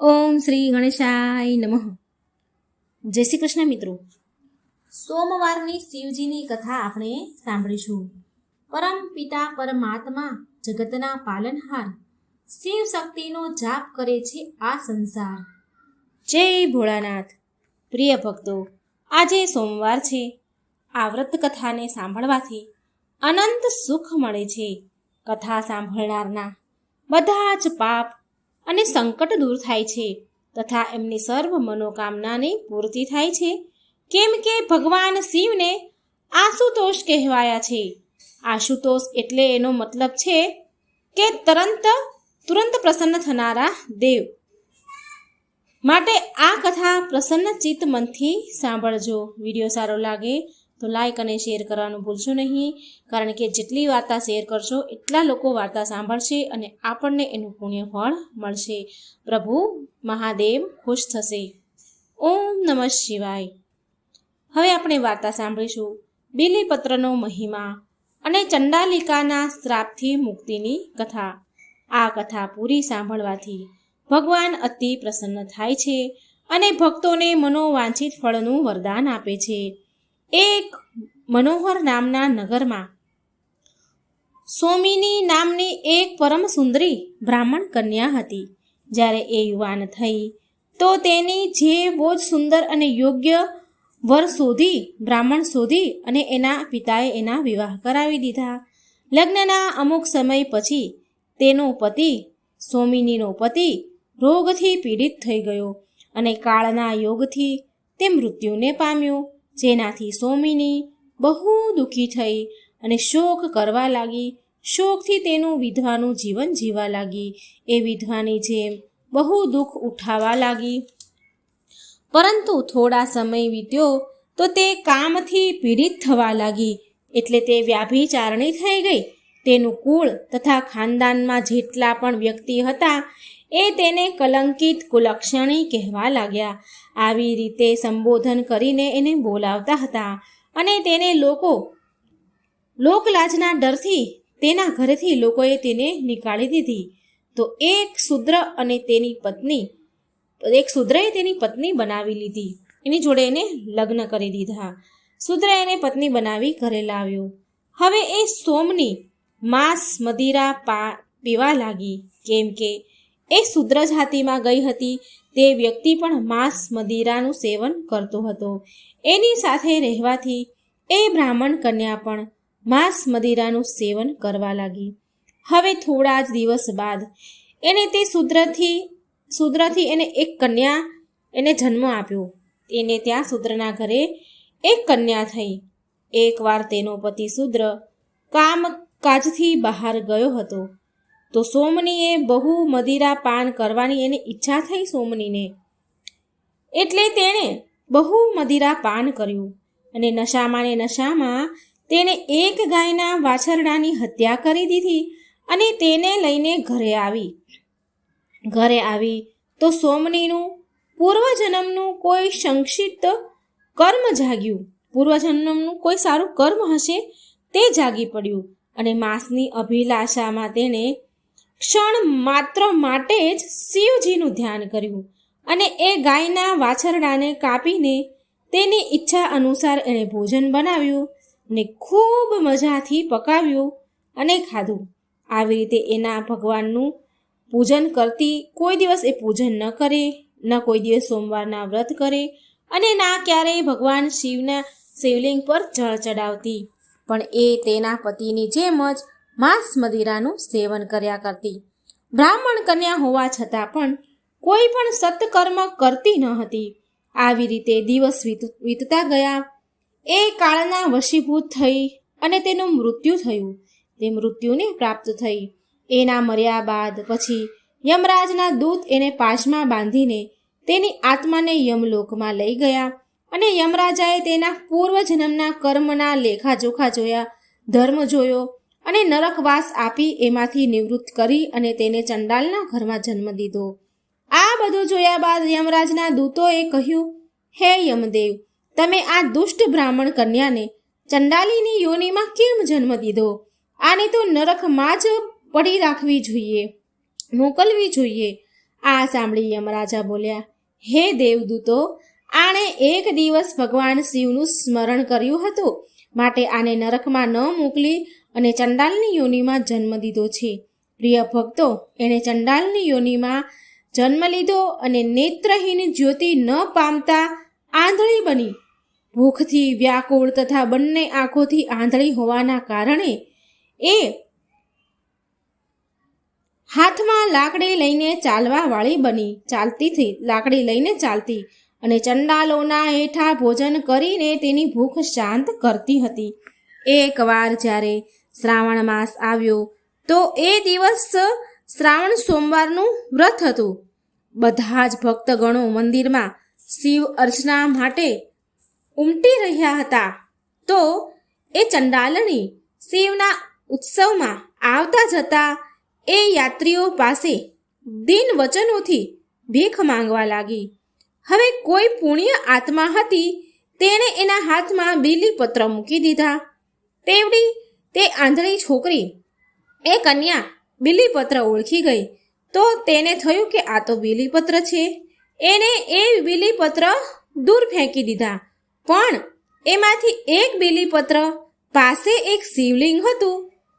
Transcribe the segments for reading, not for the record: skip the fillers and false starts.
ઓમ શ્રી ગણેશાય નમઃ. જય શ્રી કૃષ્ણ મિત્રો. સોમવારની શિવજીની કથા આપણે સાંભળીશું. પરમ પિતા પરમાત્મા જગતના પાલનહાર શિવ શક્તિનો જાપ કરે છે આ સંસાર. જય ભોળાનાથ. પ્રિય ભક્તો, આજે સોમવાર છે. આ વ્રત કથાને સાંભળવાથી અનંત સુખ મળે છે. કથા સાંભળનારના બધા જ પાપ અને સંકટ દૂર થાય છે તથા એમની સર્વ મનોકામનાની પૂર્તિ થાય છે. કેમ કે ભગવાન શિવને આશુતોષ કહેવાયા છે. આશુતોષ એટલે એનો મતલબ છે કે તુરંત પ્રસન્ન થનારા દેવ. માટે આ કથા પ્રસન્ન ચિત્ત મનથી સાંભળજો. વિડીયો સારો લાગે તો લાઈક અને શેર કરવાનું ભૂલશો નહીં, કારણ કે જેટલી વાર્તા શેર કરશો એટલા લોકો વાર્તા સાંભળશે અને આપણને એનું પુણ્ય ફળ મળશે. પ્રભુ મહાદેવ ખુશ થશે. ઓમ નમઃ શિવાય. હવે આપણે વાર્તા સાંભળીશું બીલીપત્રનો મહિમા અને ચંડાલિકાના શ્રાપથી મુક્તિની કથા. આ કથા પૂરી સાંભળવાથી ભગવાન અતિ પ્રસન્ન થાય છે અને ભક્તોને મનોવાંછિત ફળનું વરદાન આપે છે. એક મનોહર નામના નગરમાં સોમિની નામની એક પરમ સુંદરી બ્રાહ્મણ કન્યા હતી. જ્યારે એ યુવાન થઈ તો તેની જે બહુ જ સુંદર અને યોગ્ય વર બ્રાહ્મણ શોધી અને એના પિતાએ એના વિવાહ કરાવી દીધા. લગ્નના અમુક સમય પછી તેનો પતિ સોમિનીનો પતિ રોગથી પીડિત થઈ ગયો અને કાળના યોગથી તે મૃત્યુને પામ્યો. જેનાથી સોમિની બહુ દુઃખી થઈ અને શોક કરવા લાગી. શોકથી તેનું વિધવાનું જીવન જીવવા લાગી. એ વિધવાની જેમ બહુ દુઃખ ઉઠાવવા લાગી. પરંતુ થોડા સમય વીત્યો તો તે કામથી પીડિત થવા લાગી. એટલે તે વ્યાભિચારણી થઈ ગઈ. તેનું કુળ તથા ખાનદાનમાં જેટલા પણ વ્યક્તિ હતા એ તેને કલંકિત કુલક્ષણી કહેવા લાગ્યા. આવી રીતે સંબોધન કરીને એને બોલાવતા હતા અને તેને લોકલાજના ડરથી તેના ઘરેથી લોકોએ તેને નીકાળી દીધી. તો એક શૂદ્રએ તેની પત્ની બનાવી લીધી. એની જોડે એને લગ્ન કરી દીધા. શૂદ્રએ એને પત્ની બનાવી ઘરે લાવ્યો. હવે એ સોમની માંસ મદિરા પીવા લાગી. કેમ કે એ શૂદ્ર જાતિમાં ગઈ હતી. તે વ્યક્તિ પણ માંસ મદિરાનું સેવન કરતો હતો. એની સાથે રહેવાથી એ બ્રાહ્મણ કન્યા પણ માંસ મદિરાનું સેવન કરવા લાગી. હવે થોડા જ દિવસ બાદ એને તે શૂદ્રથી એને એક કન્યા એને જન્મ આપ્યો. એને ત્યાં શૂદ્રના ઘરે એક કન્યા થઈ. એકવાર તેનો પતિ શૂદ્ર કામકાજથી બહાર ગયો હતો તો સોમનીએ બહુ મદિરા પાન કરવાની એને ઈચ્છા થઈ સોમનીને. એટલે તેણે બહુ મદિરા પાન કર્યું અને નશામાં તેણે એક ગાયના વાછરડાની હત્યા કરી દીધી અને તેને લઈને ઘરે આવી તો સોમનીનું પૂર્વજન્મનું કોઈ સંક્ષિપ્ત કર્મ જાગ્યું. પૂર્વજન્મનું કોઈ સારું કર્મ હશે તે જાગી પડ્યું અને માંસની અભિલાષામાં તેણે ક્ષણ માત્ર માટે જ શિવજીનું ધ્યાન કર્યું અને એ ગાયના વાછરડાને કાપીને તેની ઈચ્છા અનુસાર એણે ભોજન બનાવ્યું અને ખૂબ મજાથી પકાવ્યું અને ખાધું. આવી રીતે એના ભગવાનનું પૂજન કરતી. કોઈ દિવસ એ પૂજન ન કરે, ન કોઈ દિવસ સોમવારના વ્રત કરે અને ના ક્યારેય ભગવાન શિવના શિવલિંગ પર જળ ચડાવતી. પણ એ તેના પતિની જેમ જ માંસ મદિરાનું સેવન કર્યા કરતી. બ્રાહ્મણ કન્યા હોવા છતાં પણ કોઈ પણ સત્કર્મ કરતી ન હતી. આવી રીતે દિવસ વીતતા ગયા. એ કાળના વશીભૂત થઈ અને તેનું મૃત્યુ થયું. તે મૃત્યુને પ્રાપ્ત થઈ. એના મર્યા બાદ પછી યમરાજના દૂત એને પાશમાં બાંધીને તેની આત્માને યમલોકમાં લઈ ગયા અને યમરાજાએ તેના પૂર્વજન્મના કર્મના લેખાજોખા જોયા, ધર્મ જોયો અને નરકવાસ આપી એમાંથી નિવૃત્ત કરી અને તેને ચંડાલના ઘરમાં જન્મ દીધો. આ બધું જોયા બાદ યમરાજના દૂતોએ કહ્યું, હે યમદેવ, તમે આ દુષ્ટ બ્રાહ્મણ કન્યાને ચંડાલીની યોનિમાં કેમ જન્મ દીધો? આને તો નરકમાં જ પડી રાખવી જોઈએ, મોકલવી જોઈએ. આ સાંભળી યમરાજા બોલ્યા, હે દેવદૂતો, આણે એક દિવસ ભગવાન શિવનું સ્મરણ કર્યું હતું, માટે આને નરકમાં ન મોકલી અને ચંડાલની યોનિમાં જન્મ દીધો છે. પ્રિય ભક્તો, એણે ચંડાલની યોનિમાં જન્મ લીધો અને નેત્રહીન જ્યોતિ ન પામતા આંધળી બની. ભૂખથી વ્યાકુળ તથા બંને આંખોથી આંધળી હોવાના કારણે એ હાથમાં લાકડી લઈને ચાલવા વાળી બની. લાકડી લઈને ચાલતી અને ચંડાલોના હેઠા ભોજન કરીને તેની ભૂખ શાંત કરતી હતી. એકવાર જ્યારે શ્રાવણ માસ આવ્યો તો એ દિવસ શ્રાવણ સોમવારનું વ્રત હતું. બધા જ ભક્તગણો મંદિરમાં શિવ અર્ચના માટે ઉમટી રહ્યા હતા. તો એ ચંડાલણી શિવના ઉત્સવમાં આવતા જતા એ યાત્રીઓ પાસે દિન વચનોથી ભીખ માંગવા લાગી. હવે કોઈ પુણ્ય આત્મા હતી, તેણે એના હાથમાં બીલીપત્ર મૂકી દીધા. તેવડી તે આંધળી છોકરી, એ કન્યા બીલીપત્ર ઓળખી ગઈ. તો તેને થયું કે આ તો બીલીપત્ર છે. એને એ બીલીપત્ર દૂર ફેંકી દીધા. પણ એમાંથી એક બીલીપત્ર પાસે એક શિવલિંગ હતું,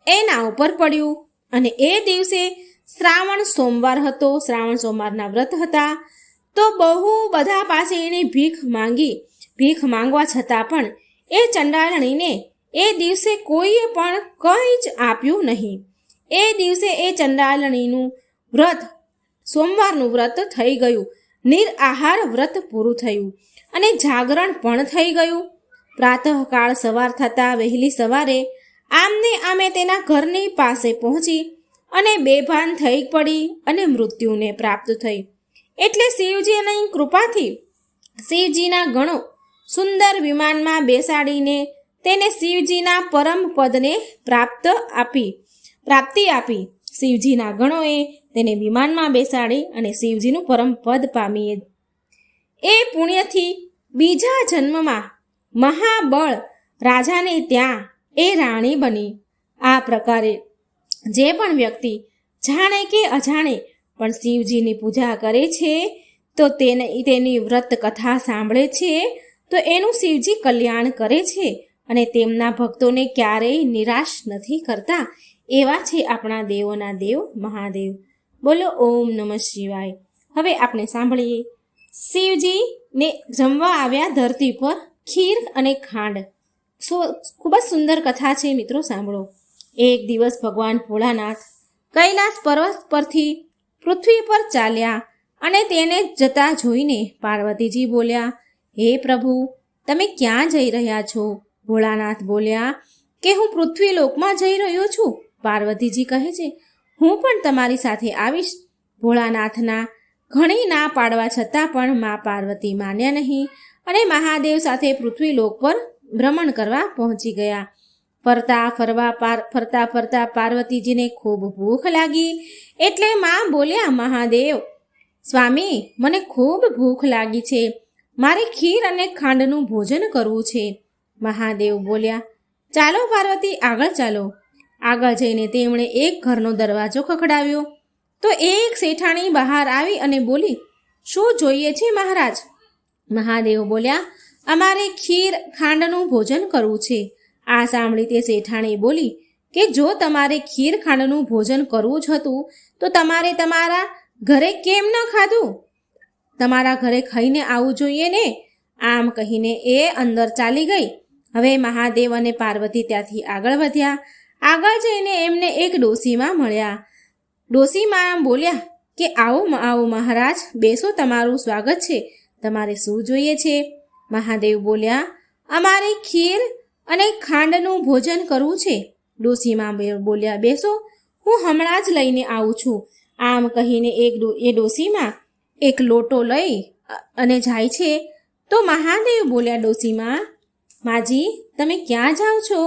એના ઉપર પડ્યું. અને એ દિવસે શ્રાવણ સોમવાર હતો, શ્રાવણ સોમવારના વ્રત હતા. તો બહુ બધા પાસે એણે ભીખ માંગી. ભીખ માંગવા છતાં પણ એ ચંડાલણીને એ દિવસે કોઈએ પણ કંઈ જ આપ્યું નહીં. એ દિવસે એ ચંડાલણીનું વ્રત, સોમવારનું વ્રત થઈ ગયું. નિરાહાર વ્રત પૂરું થયું અને જાગરણ પણ થઈ ગયું. પ્રાતઃકાળ સવાર થતાં વહેલી સવારે આમને આમે તેના ઘરની પાસે પહોંચી અને બેભાન થઈ પડી અને મૃત્યુને પ્રાપ્ત થઈ. એટલે શિવજીની કૃપાથી શિવજીના ગણો સુંદર વિમાનમાં બેસાડીને તેને શિવજીના પરમ પદને પ્રાપ્તિ આપી. શિવજીના ગણોએ તેને વિમાનમાં બેસાડી અને શિવજીનું પરમ પદ પામી. એ પુણ્યથી બીજા જન્મમાં મહાબળ રાજાને ત્યાં એ રાણી બની. આ પ્રકારે જે પણ વ્યક્તિ જાણે કે અજાણે પણ શિવજીની પૂજા કરે છે, તો તેની વ્રત કથા સાંભળે છે, તો એનું શિવજી કલ્યાણ કરે છે અને તેમના ભક્તોને ક્યારેય નિરાશ નથી કરતા. એવા છે આપણા દેવોના દેવ મહાદેવ. બોલો ઓમ નમઃ શિવાય. હવે આપણે સાંભળીએ શિવજીને જમવા આવ્યા ધરતી પર ખીર અને ખાંડ. ખૂબ જ સુંદર કથા છે મિત્રો, સાંભળો. એક દિવસ ભગવાન ભોળાનાથ કૈલાસ પર્વત પરથી પૃથ્વી પર ચાલ્યા અને તેને જતા જોઈને પાર્વતીજી બોલ્યા, હે પ્રભુ, તમે ક્યાં જઈ રહ્યા છો? ભોળાનાથ બોલ્યા કે હું પૃથ્વી લોકમાં જઈ રહ્યો છું. પાર્વતીજી કહે છે, હું પણ તમારી સાથે આવીશ. ભોળાનાથના ઘણી ના પાડવા છતાં પણ મા પાર્વતી માન્યા નહીં અને મહાદેવ સાથે પૃથ્વી લોક પર ભ્રમણ કરવા પહોંચી ગયા. ફરતા ફરતા પાર્વતીજીને ખૂબ ભૂખ લાગી. એટલે મા બોલ્યા, મહાદેવ સ્વામી, મને ખૂબ ભૂખ લાગી છે, મારે ખીર અને ખાંડનું ભોજન કરવું છે. મહાદેવ બોલ્યા, ચાલો પાર્વતી, આગળ ચાલો. આગળ જઈને તેમણે એક ઘરનો દરવાજો ખખડાવ્યો. તો એક શેઠાણી બહાર આવી અને બોલી, શું જોઈએ છે મહારાજ? મહાદેવ બોલ્યા, અમારે ખીર ખાંડનું ભોજન કરવું છે. આ સાંભળી તે શેઠાણી બોલી કે જો તમારે ખીર ખાંડનું ભોજન કરવું જ હતું તો તમારે તમારા ઘરે કેમ ન ખાધું? તમારા ઘરે ખાઈને આવવું જોઈએ ને. આમ કહીને એ અંદર ચાલી ગઈ. હવે મહાદેવ અને પાર્વતી ત્યાંથી આગળ વધ્યા. આગળ જઈને એમને એક ડોશીમાં મળ્યા. ડોશીમાં બોલ્યા કે આવો મહારાજ, બેસો, તમારું સ્વાગત છે. તમારે શું જોઈએ છે? મહાદેવ બોલ્યા, અમારે ખીર અને ખાંડનું ભોજન કરવું છે. ડોશીમાં બોલ્યા, બેસો, હું હમણાં જ લઈને આવું છું. આમ કહીને એ ડોશીમાં એક લોટો લઈ અને જાય છે. તો મહાદેવ બોલ્યા ડોશીમાં, માજી, તમે ક્યાં જાઓ છો?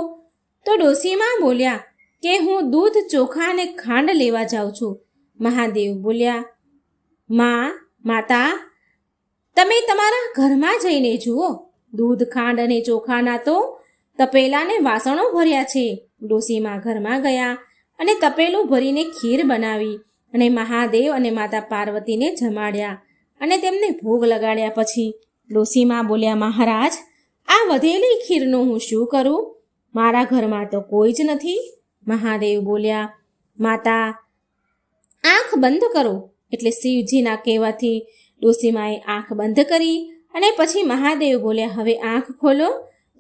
તો ડોશીમાં બોલ્યા કે હું દૂધ, ચોખા અને ખાંડ લેવા જાઉં છું. મહાદેવ બોલ્યા, માતા, તમે તમારા ઘરમાં જઈને જુઓ, દૂધ, ખાંડ અને ચોખાના તો તપેલા ને વાસણો ભર્યા છે. ડોશીમાં ઘરમાં ગયા અને તપેલું ભરીને ખીર બનાવી અને મહાદેવ અને માતા પાર્વતીને જમાડ્યા અને તેમને ભોગ લગાડ્યા. પછી ડોસીમાં બોલ્યા, મહારાજ, આ વધેલી ખીરનું હું શું કરું? મારા ઘરમાં તો કોઈ જ નથી. મહાદેવ બોલ્યા, માતા, આંખ બંધ કરો. એટલે શિવજીના કહેવાથી ડોસીમાએ આંખ બંધ કરી અને પછી મહાદેવ બોલ્યા, હવે આંખ ખોલો.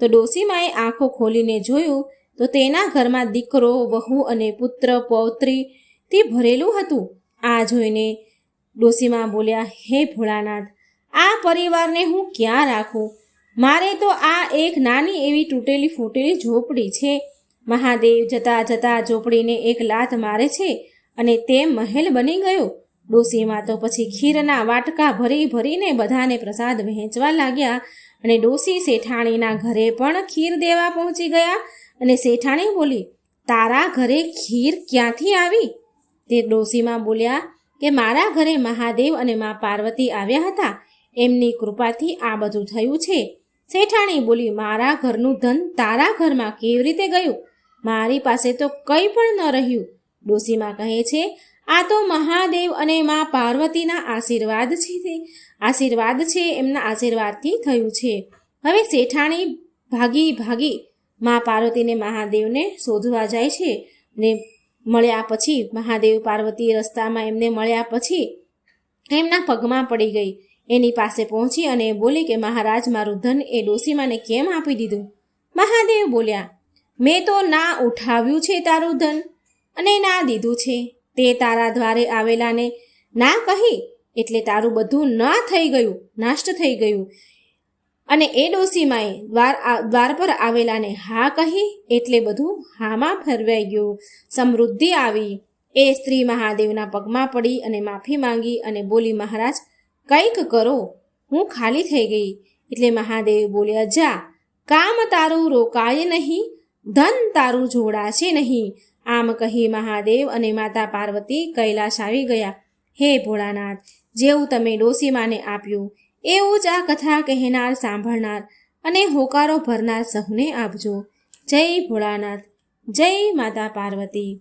તો ડોસીમાએ આંખો ખોલીને જોયું તો તેના ઘરમાં દીકરો, વહુ અને પુત્ર પૌત્રીથી ભરેલું હતું. આ જોઈને ડોસીમા બોલ્યા, હે ભોળાનાથ, આ પરિવારને હું ક્યાં રાખું? મારે તો આ એક નાની એવી તૂટેલી ફૂટેલી ઝૂંપડી છે. મહાદેવ જતા જતા ઝૂંપડીને એક લાત મારે છે અને તે મહેલ બની ગયો. ડોસીમા તો પછી ખીરના વાટકા ભરી ભરીને બધાને પ્રસાદ વહેંચવા લાગ્યા અને ડોસી શેઠાણીના ઘરે પણ ખીર દેવા પહોંચી ગયા. અને શેઠાણી બોલી, તારા ઘરે ખીર ક્યાંથી આવી? તે ડોસીમાં બોલ્યા કે મારા ઘરે મહાદેવ અને મા પાર્વતી આવ્યા હતા, એમની કૃપાથી આ બધું થયું છે. શેઠાણી બોલી, મારા ઘરનું ધન તારા ઘરમાં કેવી રીતે ગયું? મારી પાસે તો કંઈ પણ ન રહ્યું. ડોસીમાં કહે છે, આ તો મહાદેવ અને મા પાર્વતીના આશીર્વાદ છે, એમના આશીર્વાદથી થયું છે. હવે શેઠાણી ભાગી મા પાર્વતીને મહાદેવને શોધવા જાય છે. ને મળ્યા પછી મહાદેવ પાર્વતી રસ્તામાં એમને મળ્યા પછી એમના પગમાં પડી ગઈ. એની પાસે પહોંચી અને બોલી કે મહારાજ, મારું ધન એ ડોસીમાને કેમ આપી દીધું? મહાદેવ બોલ્યા, મેં તો ના ઉઠાવ્યું છે તારું ધન અને ના દીધું છે. તે તારા દ્વારે આવેલાને ના કહી એટલે તારું બધું ના થઈ ગયું, નાષ્ટ થઈ ગયું. અને એ ડોસીમાએ દ્વાર પર આવેલાને હા કહી એટલે બધું હામાં ફેરવાઈ ગયું, સમૃદ્ધિ આવી. એ સ્ત્રી મહાદેવના પગમાં પડી અને માફી માંગી અને બોલી, મહારાજ, કંઈક કરો, હું ખાલી થઈ ગઈ. એટલે મહાદેવ બોલ્યા, જા, કામ તારું રોકાય નહીં, ધન તારું જોડાશે નહીં. આમ કહી મહાદેવ અને માતા પાર્વતી કૈલાશ આવી ગયા. હે ભોળાનાથ, જેવું તમે ડોસીમાને આપ્યું એવું જ આ કથા કહેનાર, સાંભળનાર અને હોકારો ભરનાર સહુને આપજો. જય ભોળાનાથ, જય માતા પાર્વતી.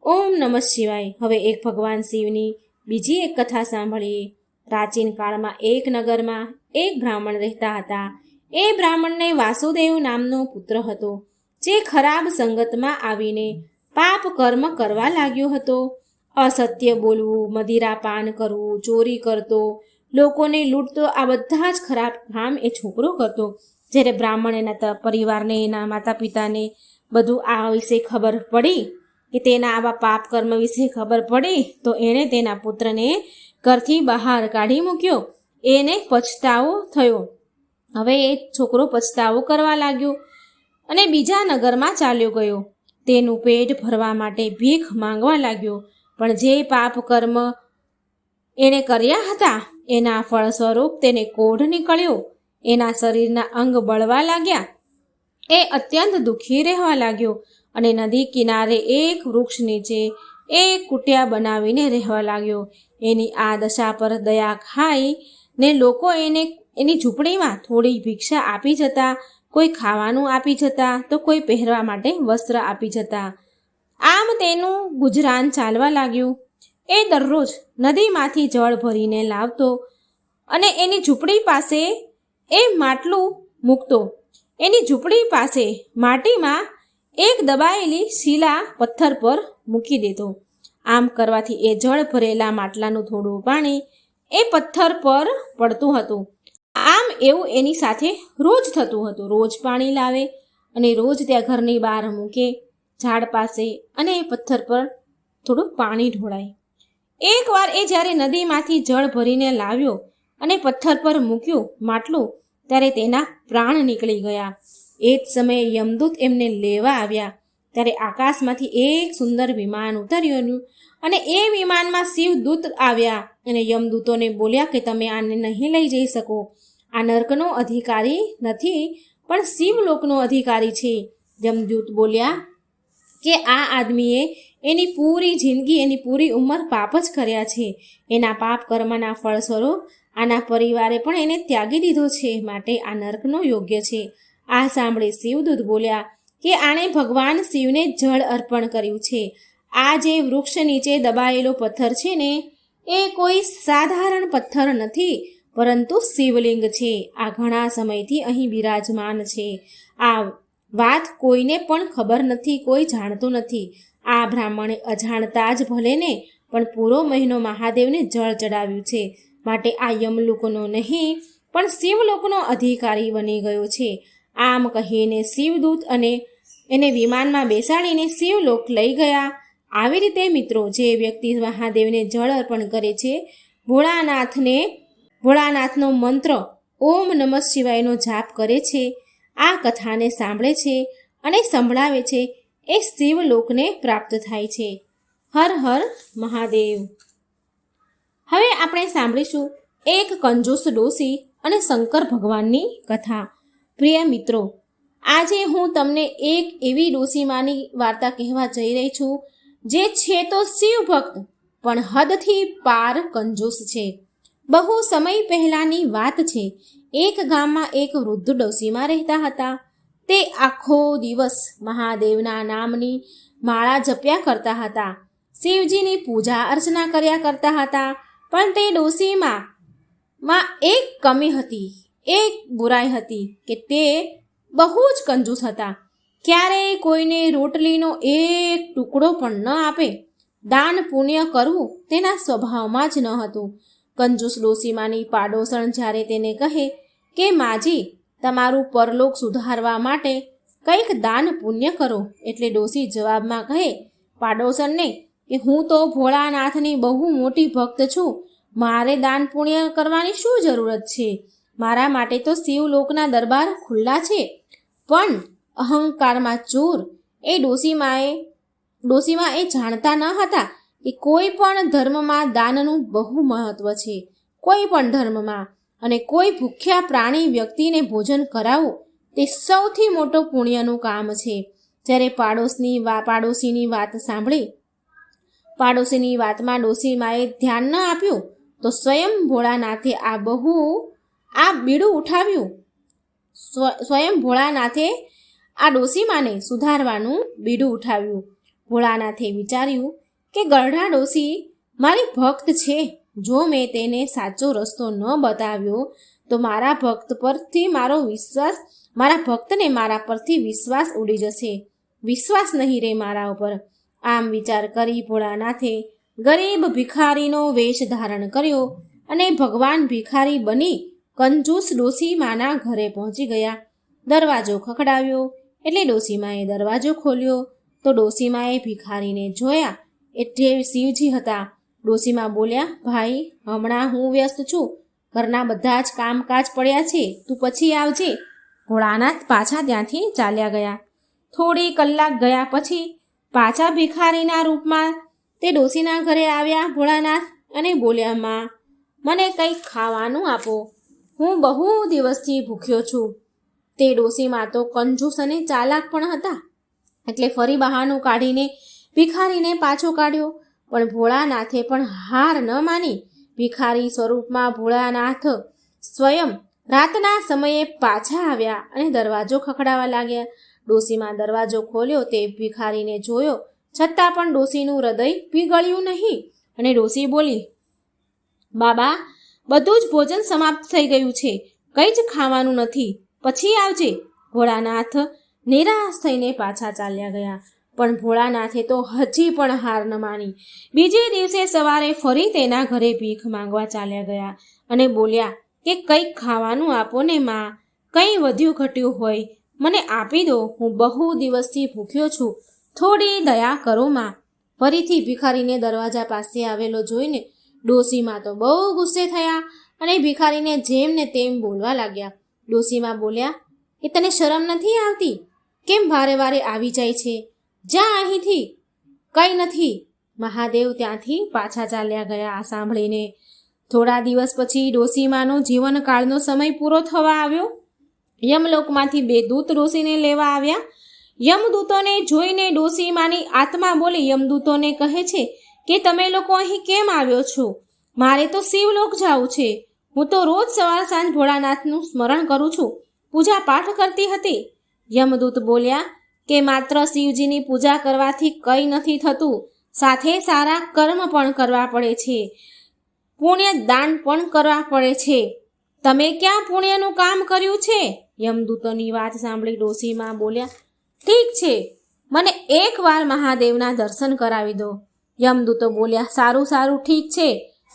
ઓમ નમઃ શિવાય. હવે એક ભગવાન શિવની બીજી એક કથા સાંભળીએ. પ્રાચીન કાળમાં એક નગરમાં એક બ્રાહ્મણ રહેતા હતા. એ બ્રાહ્મણને વાસુદેવ નામનો પુત્ર હતો, જે ખરાબ સંગતમાં આવીને પાપ કર્મ કરવા લાગ્યો હતો. અસત્ય બોલવું, મદિરા પાન કરવું, ચોરી કરતો, લોકોને લૂંટતો, આ બધા જ ખરાબ કામ એ છોકરો કરતો. જ્યારે બ્રાહ્મણ એના પરિવારને, એના માતા પિતાને બધું આ વિશે ખબર પડી કે તેના આવા પાપ કર્મ વિશે ખબર પડી તો એણે તેના પુત્રને ઘરથી બહાર કાઢી મૂક્યો. એને પછતાવો થયો. હવે એ છોકરો પછતાવો કરવા લાગ્યો અને બીજા નગરમાં ચાલ્યો ગયો. તેનું પેટ ભરવા માટે ભીખ માંગવા લાગ્યો. પણ જે પાપ કર્મ એણે કર્યા હતા એના ફળ સ્વરૂપ તેને કોઢ નીકળ્યો. એના શરીરના અંગ બળવા લાગ્યા. એ અત્યંત દુઃખી રહેવા લાગ્યો અને નદી કિનારે એક વૃક્ષ નીચે એક કુટિયા બનાવીને રહેવા લાગ્યો. એની આ દશા પર દયા ખાઈ ને લોકો એને એની ઝૂંપડીમાં થોડી ભિક્ષા આપી જતા, કોઈ ખાવાનું આપી જતા તો કોઈ પહેરવા માટે વસ્ત્ર આપી જતા. આમ તેનું ગુજરાન ચાલવા લાગ્યું. એ દરરોજ નદીમાંથી જળ ભરીને લાવતો અને એની ઝૂંપડી પાસે એ માટલું મૂકતો. એની ઝૂંપડી પાસે માટીમાં એક દબાયેલી શીલા પથ્થર પર મૂકી દેતો. આમ કરવાથી એ જળ ભરેલા માટલાનું થોડું પાણી એ પથ્થર પર પડતું હતું. આમ એવું એની સાથે રોજ થતું હતું. રોજ પાણી લાવે અને રોજ ત્યાં ઘરની બહાર મૂકે ઝાડ પાસે અને એ પથ્થર પર થોડું પાણી ઢોળાય. એકવાર એ જ્યારે નદીમાંથી જળ ભરીને લાવ્યો અને પથ્થર પર મૂક્યું માટલું, ત્યારે તેના પ્રાણ નીકળી ગયા. એ જ સમયે યમદૂત એમને લેવા આવ્યા. ત્યારે આકાશમાંથી એક સુંદર વિમાન ઉતર્યું અને એ વિમાનમાં શિવદૂત આવ્યા અને યમદૂતોને બોલ્યા કે તમે આને નહીં લઈ જઈ શકો. આ નર્કનો અધિકારી નથી પણ શિવલોકનો અધિકારી છે. યમદૂત બોલ્યા કે આ આદમીએ એની પૂરી જિંદગી, એની પૂરી ઉંમર પાપ જ કર્યા છે. એના પાપ કર્મના ફળ સ્વરૂપ આના પરિવારે પણ એને ત્યાગી દીધો છે, માટે આ નર્કનો યોગ્ય છે. આ સાંભળી શિવદૂત બોલ્યા કે આણે ભગવાન શિવને જળ અર્પણ કર્યું છે. આ જે વૃક્ષ નીચે દબાયેલો પથ્થર છે ને, એ કોઈ સાધારણ પથ્થર નથી, પરંતુ શિવલિંગ છે. આ ઘણા સમયથી અહીં બિરાજમાન છે. આ વાત કોઈને પણ ખબર નથી, કોઈ જાણતું નથી. આ બ્રાહ્મણે અજાણતા જ ભલે ને, પણ પૂરો મહિનો મહાદેવને જળ ચડાવ્યું છે, માટે આ યમલોકનો નહીં પણ શિવલોકનો અધિકારી બની ગયો છે. આમ કહીને શિવદૂત અને એને વિમાનમાં બેસાડીને શિવલોક લઈ ગયા. આવી રીતે મિત્રો, જે વ્યક્તિ મહાદેવને જળ અર્પણ કરે છે, ભોળાનાથનો મંત્ર ઓમ નમઃ શિવાયનો જાપ કરે છે, આ કથાને સાંભળે છે અને સંભળાવે છે, એ શિવલોકને પ્રાપ્ત થાય છે. હર હર મહાદેવ. હવે આપણે સાંભળીશું એક કંજૂસ ડોસી અને શંકર ભગવાનની કથા. પ્રિય મિત્રો, આજે હું તમને એક એવી ડોસીમાની વાર્તા કહેવા જઈ રહી છું, જે છે તો શિવ ભક્ત પણ હદથી પાર કંજૂસ છે. બહુ સમય પહેલાંની વાત છે. એક ગામમાં એક વૃદ્ધ ડોસીમાં રહેતા હતા. તે આખો દિવસ મહાદેવના નામની માળા જપ્યા કરતા હતા, શિવજીની પૂજા અર્ચના કર્યા કરતા હતા. પણ તે ડોસીમાં એક કમી હતી, એક બુરાઈ હતી કે તે બહુ જ કંજૂસ હતા. ક્યારેય કોઈને રોટલીનો એક ટુકડો પણ ન આપે. દાન પુણ્ય કરવું તેના સ્વભાવમાં જ ન હતું. કંજૂસ ડોસીમાની પાડોશણ જ્યારે તેને કહે કે માજી, તમારું પરલોક સુધારવા માટે કંઈક દાન પુણ્ય કરો, એટલે ડોસી જવાબમાં કહે પાડોશણને કે હું તો ભોળાનાથની બહુ મોટી ભક્ત છું, મારે દાન પુણ્ય કરવાની શું જરૂરત છે? મારા માટે તો શિવલોકના દરબાર ખુલ્લા છે. પણ અહંકારમાં ચોર એ ડોસીમાં એ જાણતા ન હતા કે કોઈ પણ ધર્મમાં દાનનું બહુ મહત્વ છે. કોઈ પણ ધર્મમાં. અને કોઈ ભૂખ્યા પ્રાણી વ્યક્તિને ભોજન કરાવવું તે સૌથી મોટો પુણ્યનું કામ છે. જ્યારે પાડોશીની વાત સાંભળી, પાડોશીની વાતમાં ડોસીમાએ ધ્યાન ન આપ્યું, તો સ્વયં ભોળાનાથે બીડું ઉઠાવ્યું. સ્વયં ભોળાનાથે આ ડોસીમાને સુધારવાનું બીડું ઉઠાવ્યું. ભોળાનાથે વિચાર્યું કે ગરડા ડોસી મારી ભક્ત છે. જો મેં તેને સાચો રસ્તો ન બતાવ્યો તો મારા ભક્તને મારા પરથી વિશ્વાસ ઉડી જશે. વિશ્વાસ નહીં રહે મારા ઉપર. આમ વિચાર કરી ભોળાનાથે ગરીબ ભિખારીનો વેશ ધારણ કર્યો અને ભગવાન ભિખારી બની કંજૂસ ડોસીમાના ઘરે પહોંચી ગયા. દરવાજો ખખડાવ્યો એટલે ડોસીમાએ દરવાજો ખોલ્યો તો ડોસીમાએ ભિખારીને જોયા એટલે શિવજી હતા. ડોસીમા બોલ્યા, ભાઈ, હમણાં હું વ્યસ્ત છું, ઘરના બધા જ કામકાજ પડ્યા છે, તું પછી આવજે. ભોળાનાથ પાછા ત્યાંથી ચાલ્યા ગયા. થોડી કલાક ગયા પછી પાછા ભિખારીના રૂપમાં તે ડોસીના ઘરે આવ્યા ભોળાનાથ અને બોલ્યા, માં, મને કંઈક ખાવાનું આપો, હું બહુ દિવસથી ભૂખ્યો છું. તે ડોસીમાં તો કંજૂસ અને ચાલાક પણ હતા, એટલે ફરી બહાનું કાઢીને ભિખારીને પાછો કાઢ્યો. પણ ભોળાનાથે પણ હાર ન માની. ભિખારી સ્વરૂપમાં ભોળાનાથ સ્વયં રાતના સમયે પાછા આવ્યા અને દરવાજો ખખડાવવા લાગ્યા. ડોસીમાં દરવાજો ખોલ્યો તે ભિખારીને જોયો, છતાં પણ ડોસીનું હૃદય પીગળ્યું નહીં અને ડોસી બોલી, બાબા, બધું જ ભોજન સમાપ્ત થઈ ગયું છે, કંઈ જ ખાવાનું નથી, પછી આવજે. ભોળાનાથ નિરાશ થઈને પાછા ચાલ્યા ગયા. પણ ભોળાનાથે તો હજી પણ હાર ન માની. બીજે દિવસે સવારે ફરી તેના ઘરે ભીખ માંગવા ચાલ્યા ગયા અને બોલ્યા કે કંઈક ખાવાનું આપો ને માં, કંઈ વધ્યું ઘટ્યું હોય મને આપી દો, હું બહુ દિવસથી ભૂખ્યો છું, થોડી દયા કરો માં. ફરીથી ભિખારીને દરવાજા પાસે આવેલો જોઈને ડોસીમાં તો બહુ ગુસ્સે થયા અને ભિખારીને જેમ ને તેમ બોલવા લાગ્યા. ડોસીમાં બોલ્યા કે તને શરમ નથી આવતી? કેમ વારે વારે આવી જાય છે? જા અહીંથી, કંઈ નથી. મહાદેવ ત્યાંથી પાછા ચાલ્યા ગયા. આ સાંભળીને થોડા દિવસ પછી ડોસીમાનો જીવનકાળનો સમય પૂરો થવા આવ્યો. યમલોકમાંથી 2 દૂત ડોસીને લેવા આવ્યા. યમદૂતોને જોઈને ડોસીમાની આત્મા બોલી યમદૂતોને કહે છે કે તમે લોકો અહીં કેમ આવ્યો છો? મારે તો શિવલોક જવું છે. હું તો રોજ સવાર સાંજ ભોળાનાથનું સ્મરણ કરું છું, પૂજા પાઠ કરતી હતી. યમદૂત બોલ્યા કે માત્ર શિવજીની પૂજા કરવાથી કંઈ નથી થતું, સાથે સારા કર્મ પણ કરવા પડે છે, પુણ્ય દાન પણ કરવા પડે છે. તમે ક્યાં પુણ્યનું કામ કર્યું છે? યમદૂતોની વાત સાંભળી ડોશીમાં બોલ્યા, ઠીક છે, મને એકવાર મહાદેવના દર્શન કરાવી દો. યમદૂતો બોલ્યા, સારું સારું, ઠીક છે.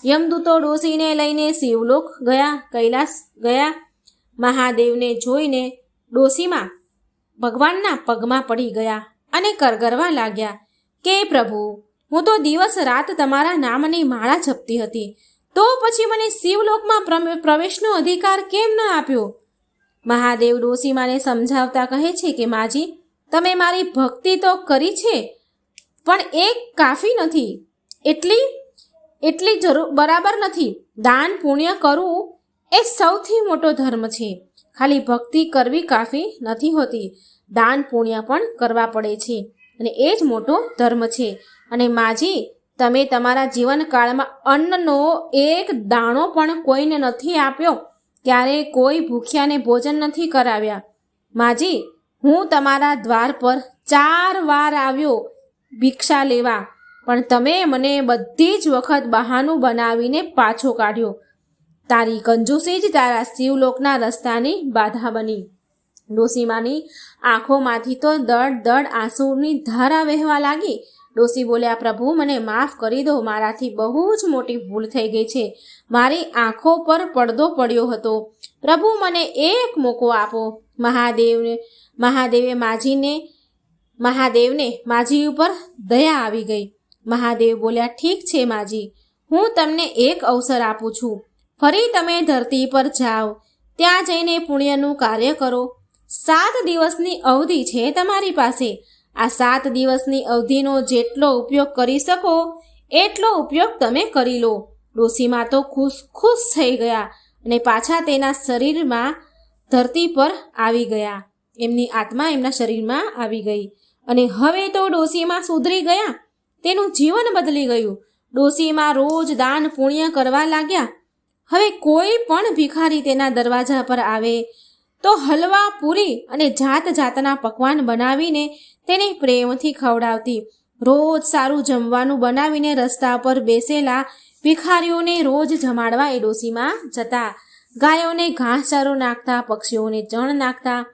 યમદૂતો ડોશીને લઈને શિવલોક ગયા, કૈલાસ ગયા. મહાદેવને જોઈને ડોશીમાં ભગવાનના પગમાં પડી ગયા અને કરગરવા લાગ્યા કે પ્રભુ, હું તો દિવસ રાત તમારા નામની માળા જપતી હતી, તો પછી મને શિવલોકમાં પ્રવેશનો અધિકાર કેમ ન આપ્યો? મહાદેવ ડોશીમાને સમજાવતા કહે છે કે માજી, તમે મારી ભક્તિ તો કરી છે, પણ એ કાફી નથી, એટલી જરૂર બરાબર નથી. દાન પુણ્ય કરવું એ સૌથી મોટો ધર્મ છે. ખાલી ભક્તિ કરવી કાફી નથી હોતી, દાન પુણ્ય પણ કરવા પડે છે, અને એ જ મોટો ધર્મ છે. અને માજી, તમે તમારા જીવનકાળમાં અન્નનો એક દાણો પણ કોઈને નથી આપ્યો, ક્યારેય કોઈ ભૂખ્યાને ભોજન નથી કરાવ્યા. માજી, હું તમારા દ્વાર પર 4 વાર આવ્યો ભિક્ષા લેવા, પણ તમે મને બધી જ વખત બહાનું બનાવીને પાછો કાઢ્યો. તારી કંજૂસી જ તારા શિવલોકના રસ્તાની બાધા બની. ડોશીમાની આંખોમાંથી તો દડ આંસુની ધારા વહેવા લાગી. ડોશી બોલ્યા, પ્રભુ, મને માફ કરી દો, મારાથી બહુ જ મોટી ભૂલ થઈ ગઈ છે. મારી આંખો પર પડદો પડ્યો હતો. પ્રભુ, મને એક મોકો આપો. મહાદેવને માજી ઉપર દયા આવી ગઈ. મહાદેવ બોલ્યા, ઠીક છે માજી, હું તમને એક અવસર આપું છું. ફરી તમે ધરતી પર જાઓ, ત્યાં જઈને પુણ્યનું કાર્ય કરો. 7 દિવસની અવધિ છે તમારી પાસે. આ 7 દિવસની અવધિનો જેટલો ઉપયોગ કરી શકો એટલો ઉપયોગ તમે કરી લો. ડોશીમાં તો ખુશ થઈ ગયા અને પાછા તેના શરીરમાં ધરતી પર આવી ગયા. એમની આત્મા એમના શરીરમાં આવી ગઈ અને હવે તો ડોશીમાં સુધરી ગયા. તેનું જીવન બદલી ગયું. ડોશીમાં રોજ દાન પુણ્ય કરવા લાગ્યા. હવે કોઈ પણ ભિખારી તેના દરવાજા પર આવે તો હલવા, પૂરી અને જાતના પકવાન બનાવીને તેને પ્રેમથી ખવડાવતી. રોજ સારું જમવાનું બનાવીને રસ્તા પર બેસેલા ભિખારીઓને રોજ જમાડવા એ ડોશીમાં જતા. ગાયોને ઘાસચારો નાખતા, પક્ષીઓને ચણ નાખતા.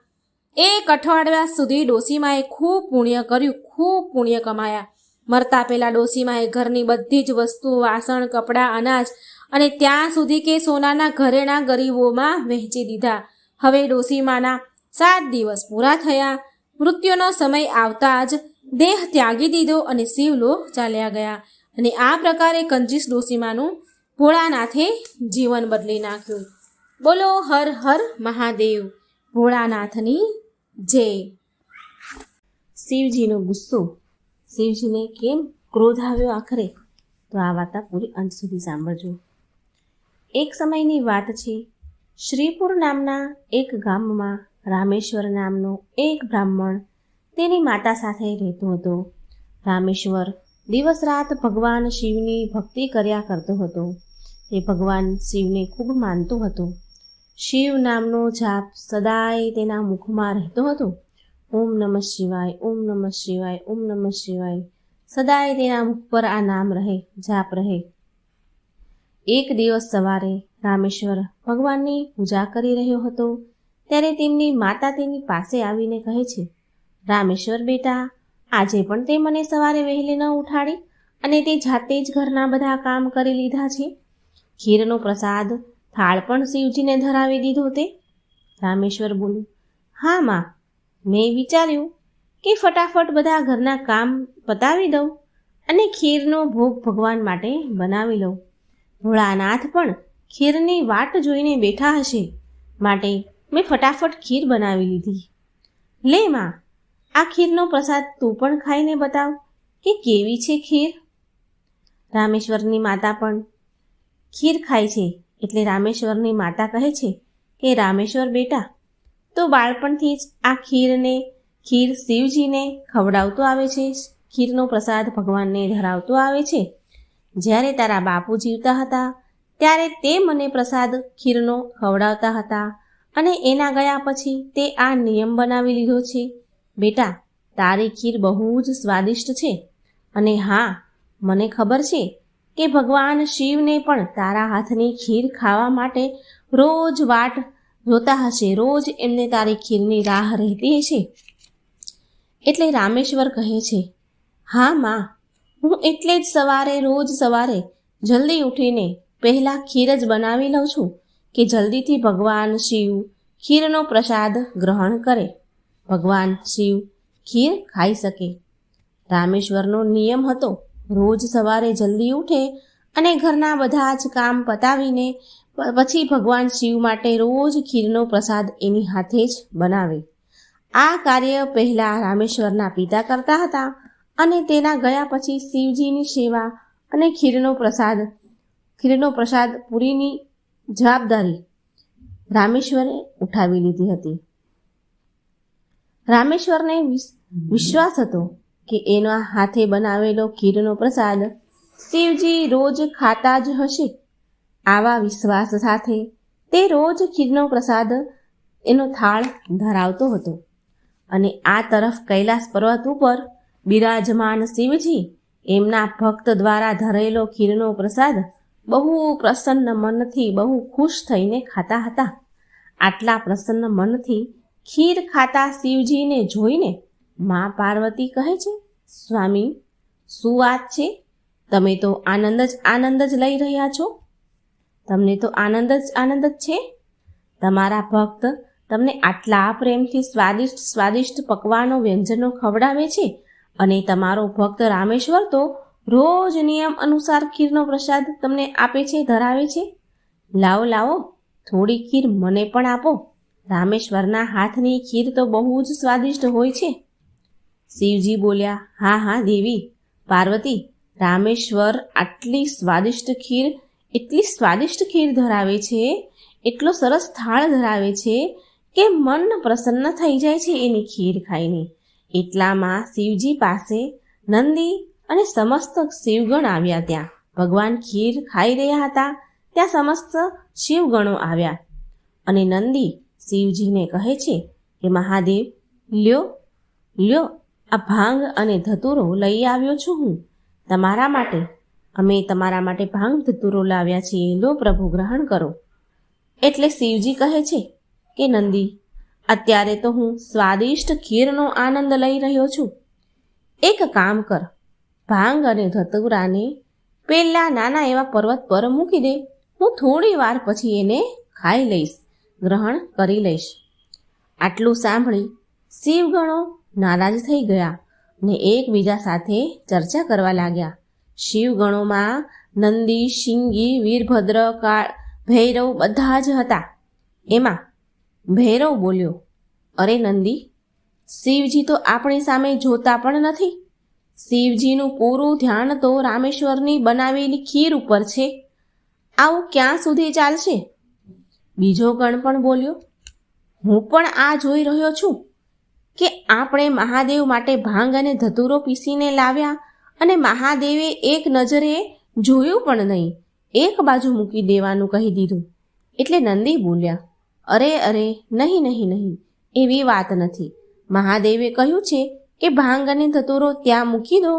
1 અઠવાડિયા સુધી ડોશીમાએ ખૂબ પુણ્ય કર્યું, ખૂબ પુણ્ય કમાયા. મરતા પહેલા ડોશીમાએ ઘરની બધી જ વસ્તુ, વાસણ, કપડાં, અનાજ અને ત્યાં સુધી કે સોનાના ઘરેણાં ગરીબોમાં વહેંચી દીધા. હવે ડોશીમાના 7 દિવસ પૂરા થયા. મૃત્યુનો સમય આવતા જ દેહ ત્યાગી દીધો અને શિવલોક ચાલ્યા ગયા. અને આ પ્રકારે કંજૂસ ડોશીમાનું ભોળાનાથે જીવન બદલી નાખ્યું. બોલો હર હર મહાદેવ, ભોળાનાથની જય. શિવજીનો ગુસ્સો. શિવજીને કેમ ક્રોધ આવ્યો આખરે? તો આ વાર્તા પૂરી અંત સુધી સાંભળજો. એક સમયની વાત છે. શ્રીપુર નામના એક ગામમાં રામેશ્વર નામનો એક બ્રાહ્મણ તેની માતા સાથે રહેતો હતો. રામેશ્વર દિવસ રાત ભગવાન શિવની ભક્તિ કર્યા કરતો હતો. તે ભગવાન શિવને ખૂબ માનતો હતો. શિવ નામનો જાપ સદાય તેના મુખમાં રહેતો હતો. ઓમ નમઃ શિવાય, ઓમ નમઃ શિવાય, ઓમ નમઃ શિવાય. સદાય તેના મુખ પર આ નામ રહે, જાપ રહે. એક દિવસ સવારે રામેશ્વર ભગવાનની પૂજા કરી રહ્યો હતો ત્યારે તેમની માતા તેની પાસે આવીને કહે છે, રામેશ્વર બેટા, આજે પણ તે મને સવારે વહેલી ન ઉઠાડી અને તે જાતે જ ઘરના બધા કામ કરી લીધા છે. ખીરનો પ્રસાદ થાળ પણ શિવજીને ધરાવી દીધો તે? રામેશ્વર બોલ્યું, હા માં, મેં વિચાર્યું કે ફટાફટ બધા ઘરના કામ પતાવી દઉં અને ખીરનો ભોગ ભગવાન માટે બનાવી લઉં. ભોળાનાથ પણ ખીરની વાટ જોઈને બેઠા હશે, માટે મેં ફટાફટ ખીર બનાવી લીધી. લે માં, આ ખીરનો પ્રસાદ તું પણ ખાઈને બતાવ કે કેવી છે ખીર. રામેશ્વરની માતા પણ ખીર ખાય છે એટલે રામેશ્વરની માતા કહે છે કે રામેશ્વર બેટા, તો બાળપણથી જ આ ખીર શિવજીને ખવડાવતો આવે છે, ખીરનો પ્રસાદ ભગવાનને ધરાવતો આવે છે. જ્યારે તારા બાપુ જીવતા હતા ત્યારે તે મને પ્રસાદ ખીરનો ખવડાવતા હતા અને એના ગયા પછી તે આ નિયમ બનાવી લીધો છે. બેટા, તારી ખીર બહુ જ સ્વાદિષ્ટ છે અને હા, મને ખબર છે કે ભગવાન શિવને પણ તારા હાથની ખીર ખાવા માટે રોજ વાટ જોતા હશે, રોજ એમને તારી ખીરની રાહ રહેતી હશે. એટલે રામેશ્વર કહે છે, હા માં, હું એટલે જ રોજ સવારે જલ્દી ઉઠીને પહેલાં ખીર જ બનાવી લઉં છું કે જલ્દીથી ભગવાન શિવ ખીરનો પ્રસાદ ગ્રહણ કરે, ભગવાન શિવ ખીર ખાઈ શકે. રામેશ્વરનો નિયમ હતો રોજ સવારે જલ્દી ઉઠે અને ઘરના બધા જ કામ પતાવીને પછી ભગવાન શિવ માટે રોજ ખીરનો પ્રસાદ એની હાથે જ બનાવે. આ કાર્ય પહેલાં રામેશ્વરના પિતા કરતા હતા અને તેના ગયા પછી શિવજીની સેવા અને ખીરનો પ્રસાદ પૂરીની જવાબદારી રામેશ્વરે ઉઠાવી લીધી હતી. રામેશ્વરને વિશ્વાસ હતો કે એના હાથે બનાવેલો ખીરનો પ્રસાદ શિવજી રોજ ખાતા જ હશે. આવા વિશ્વાસ સાથે તે રોજ ખીરનો પ્રસાદ એનો થાળ ધરાવતો હતો. અને આ તરફ કૈલાસ પર્વત ઉપર બિરાજમાન શિવજી એમના ભક્ત દ્વારા ધરેલો ખીરનો પ્રસાદ બહુ પ્રસન્ન મનથી, બહુ ખુશ થઈને ખાતા હતા. આટલા પ્રસન્ન મનથી ખીર ખાતા શિવજીને જોઈને મા પાર્વતી કહે છે, સ્વામી, શું વાત છે? તમે તો આનંદ જ લઈ રહ્યા છો. તમને તો આનંદ જ છે. તમારા ભક્ત તમને આટલા પ્રેમથી સ્વાદિષ્ટ પકવાનો વ્યંજનો ખવડાવે છે અને તમારો ભક્ત રામેશ્વર તો રોજ નિયમ અનુસાર ખીરનો પ્રસાદ તમને આપે છે, ધરાવે છે. લાવો, થોડી ખીર મને પણ આપો. રામેશ્વરના હાથની ખીર તો બહુ જ સ્વાદિષ્ટ હોય છે. શિવજી બોલ્યા, હા દેવી પાર્વતી, રામેશ્વર એટલી સ્વાદિષ્ટ ખીર ધરાવે છે, એટલો સરસ થાળ ધરાવે છે કે મન પ્રસન્ન થઈ જાય છે એની ખીર ખાઈને. એટલામાં શિવજી પાસે નંદી અને સમસ્ત શિવગણ આવ્યા. ત્યાં ભગવાન ખીર ખાઈ રહ્યા હતા, ત્યાં સમસ્ત શિવગણો આવ્યા અને નંદી શિવજીને કહે છે કે મહાદેવ, લ્યો આ ભાંગ અને ધતુરો લઈ આવ્યો છું હું તમારા માટે. અમે તમારા માટે ભાંગ ધતુરો લાવ્યા છીએ, લો પ્રભુ, ગ્રહણ કરો. એટલે શિવજી કહે છે કે નંદી, અત્યારે તો હું સ્વાદિષ્ટ ખીરનો આનંદ લઈ રહ્યો છું. એક કામ કર, ભાંગ અને ધતુરાને પેલા નાના એવા પર્વત પર મૂકી દે. હું થોડી વાર પછી એને ખાઈ લઈશ, ગ્રહણ કરી લઈશ. આટલું સાંભળી શિવગણો નારાજ થઈ ગયા અને એકબીજા સાથે ચર્ચા કરવા લાગ્યા. શિવગણોમાં નંદી, શિંગી, વીરભદ્ર, ભૈરવ બધા જ હતા. એમાં ભૈરવ બોલ્યો, અરે નંદી, શિવજી તો આપણી સામે જોતા પણ નથી. શિવજીનું પૂરું ધ્યાન તો રામેશ્વરની બનાવેલી ખીર ઉપર છે. આવું ક્યાં સુધી ચાલશે? બીજો ગણ પણ બોલ્યો, હું પણ આ જોઈ રહ્યો છું કે આપણે મહાદેવ માટે ભાંગ અને ધતુરો પીસીને લાવ્યા અને મહાદેવે એક નજરે જોયું પણ નહીં, એક બાજુ મૂકી દેવાનું કહી દીધું. એટલે નંદી બોલ્યા, અરે નહીં, એવી વાત નથી. મહાદેવે કહ્યું છે કે ભાંગ અને ધતુરો ત્યાં મૂકી દો,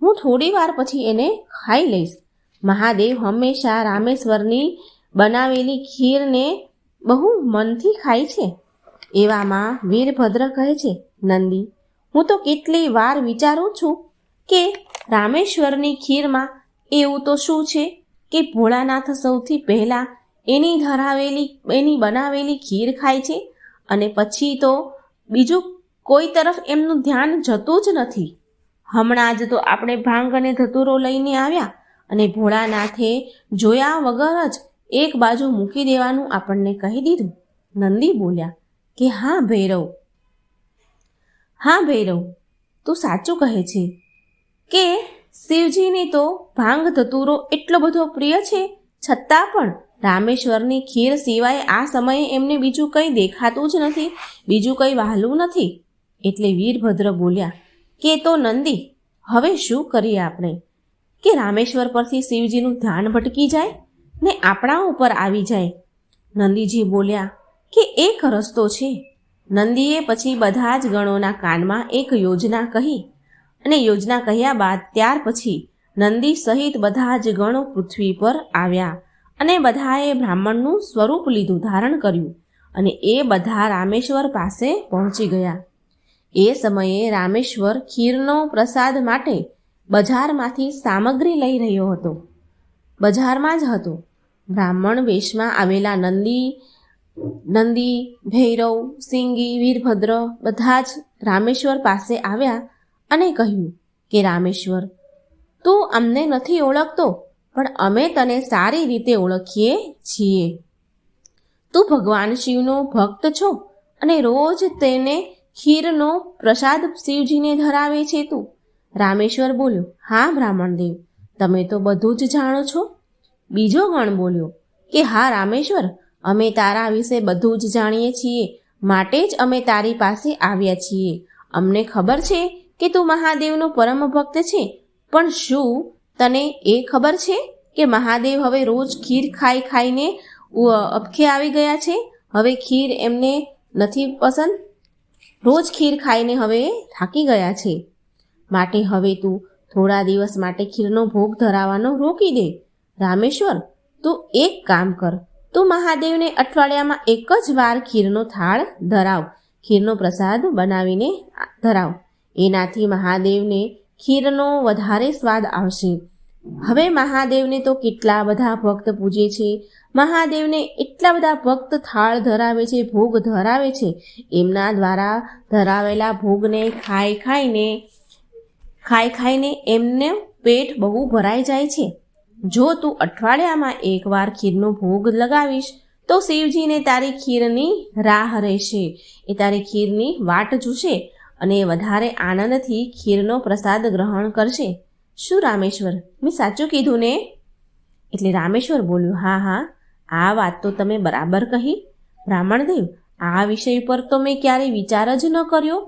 હું થોડી વાર પછી એને ખાઈ લઈશ. મહાદેવ હંમેશા રામેશ્વરની બનાવેલી ખીરને બહુ મનથી ખાય છે. એવામાં વીરભદ્ર કહે છે, નંદી, હું તો કેટલી વાર વિચારું છું કે રામેશ્વરની ખીરમાં એવું તો શું છે કે ભોળાનાથ સૌથી પહેલાં એની બનાવેલી ખીર ખાય છે અને પછી તો બીજું કોઈ તરફ એમનું ધ્યાન જતું જ નથી. હમણાં જ તો આપણે ભાંગ અને ધતુરો લઈને આવ્યા અને ભોળાનાથે જોયા વગર જ એક બાજુ મૂકી દેવાનું આપણને કહી દીધું. નંદી બોલ્યા કે હા ભૈરવ, તું સાચું કહે છે કે શિવજીની તો ભાંગ ધતુરો એટલો બધો પ્રિય છે, છતાં પણ રામેશ્વરની ખીર સિવાય આ સમયે એમને બીજું કંઈ દેખાતું જ નથી, બીજું કંઈ વહાલું નથી. એટલે વીરભદ્ર બોલ્યા કે તો નંદી, હવે શું કરીએ આપણે કે રામેશ્વર પરથી શિવજીનું ધ્યાન ભટકી જાય ને આપણા ઉપર આવી જાય? નંદીજી બોલ્યા કે એક રસ્તો છે. નંદીએ પછી બધા જ ગણોના કાનમાં એક યોજના કહી અને યોજના કહ્યા બાદ ત્યાર પછી નંદી સહિત બધા જ ગણો પૃથ્વી પર આવ્યા અને બધાએ બ્રાહ્મણનું સ્વરૂપ લીધું, ધારણ કર્યું, અને એ બધા રામેશ્વર પાસે પહોંચી ગયા. એ સમયે રામેશ્વર ખીરનો પ્રસાદ માટે બજારમાંથી સામગ્રી લઈ રહ્યો હતો. બજારમાં જ હતો. બ્રાહ્મણ વેશમાં આવેલા નંદી, ભૈરવ, સિંગી, વીરભદ્ર બધા જ રામેશ્વર પાસે આવ્યા અને કહ્યું કે રામેશ્વર, તું અમને નથી ઓળખતો, પણ અમે તને સારી રીતે ઓળખીએ છીએ. તું ભગવાન શિવનો ભક્ત છો અને રોજ તેને ખીરનો પ્રસાદ શિવજીને ધરાવે છે તું. રામેશ્વર બોલ્યો, હા બ્રાહ્મણદેવ, તમે તો બધું જ જાણો છો. બીજો ગણ બોલ્યો કે હા રામેશ્વર, અમે તારા વિશે બધું જ જાણીએ છીએ, માટે જ અમે તારી પાસે આવ્યા છીએ. અમને ખબર છે કે તું મહાદેવનો પરમ ભક્ત છે, પણ શું તને એ ખબર છે કે મહાદેવ હવે રોજ ખીર ખાઈને અબખે આવી ગયા છે? હવે ખીર એમને નથી પસંદ. રોજ ખીર ખાઈને હવે થાકી ગયા છે. માટે હવે તું થોડા દિવસ માટે ખીરનો ભોગ ધરાવવાનો રોકી દે. રામેશ્વર, તું એક કામ કર, તું મહાદેવને અઠવાડિયામાં એક જ વાર ખીરનો થાળ ધરાવ, ખીરનો પ્રસાદ બનાવીને ધરાવ. એનાથી મહાદેવને ખીરનો વધારે સ્વાદ આવશે. હવે મહાદેવને તો કેટલા બધા ભક્ત પૂજે છે, મહાદેવને એટલા બધા ભક્ત થાળ ધરાવે છે, ભોગ ધરાવે છે. એમના દ્વારા ધરાવેલા ભોગને ખાઈને એમને પેટ બહુ ભરાઈ જાય છે. જો તું અઠવાડિયામાં એકવાર ખીરનો ભોગ લગાવીશ તો શિવજીને તારી ખીરની રાહ રહેશે. એ તારી ખીરની વાટ જોશે અને વધારે આનંદથી ખીરનો પ્રસાદ ગ્રહણ કરશે. શું રામેશ્વર, મેં સાચું કીધું ને? એટલે રામેશ્વર બોલ્યું, હા, આ વાત તો તમે બરાબર કહી બ્રાહ્મણદેવ. આ વિષય પર તો મેં ક્યારેય વિચાર જ ન કર્યો.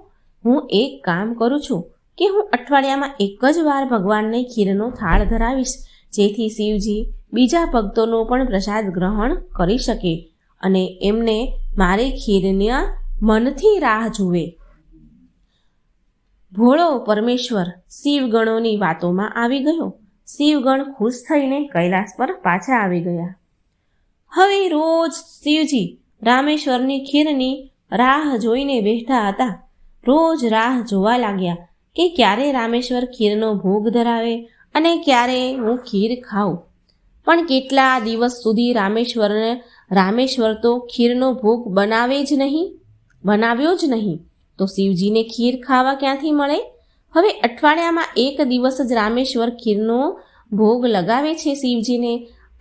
હું એક કામ કરું છું કે હું અઠવાડિયામાં એક જ વાર ભગવાનને ખીરનો થાળ ધરાવીશ, જેથી શિવજી બીજા ભક્તોનો પણ પ્રસાદ ગ્રહણ કરી શકે અને એમને મારી ખીરના મનથી રાહ જુએ. ભોળો પરમેશ્વર શિવગણોની વાતોમાં આવી ગયો. શિવગણ ખુશ થઈને કૈલાસ પર પાછા આવી ગયા. હવે રોજ શિવજી રામેશ્વરની ખીરની રાહ જોઈને બેઠા હતા. રોજ રાહ જોવા લાગ્યા કે ક્યારે રામેશ્વર ખીરનો ભોગ ધરાવે અને ક્યારે હું ખીર ખાઉં. પણ કેટલા દિવસ સુધી રામેશ્વર તો ખીરનો ભોગ બનાવ્યો જ નહીં. તો શિવજીને ખીર ખાવા ક્યાંથી મળે? હવે અઠવાડિયામાં એક દિવસ જ રામેશ્વર ખીરનો ભોગ લગાવે છે શિવજીને,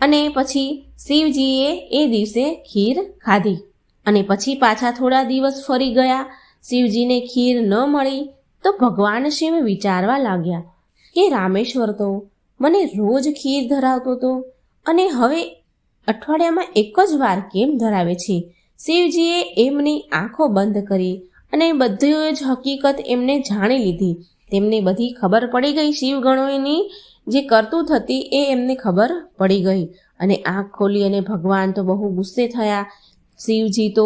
અને પછી શિવજીએ એ દિવસે ખીર ખાધી અને પછી પાછા થોડા દિવસ ફરી ગયા. શિવજીને ખીર ન મળી તો ભગવાન શિવ વિચારવા લાગ્યા કે રામેશ્વર તો મને રોજ ખીર ધરાવતો હતો અને હવે અઠવાડિયામાં એક જ વાર કેમ ધરાવે છે? શિવજીએ એમની આંખો બંધ કરી અને બધી જ હકીકત એમને જાણી લીધી. તેમને બધી ખબર પડી ગઈ. શિવગણોની જે કરતૂત હતી એ એમને ખબર પડી ગઈ અને આંખ ખોલી અને ભગવાન તો બહુ ગુસ્સે થયા. શિવજી તો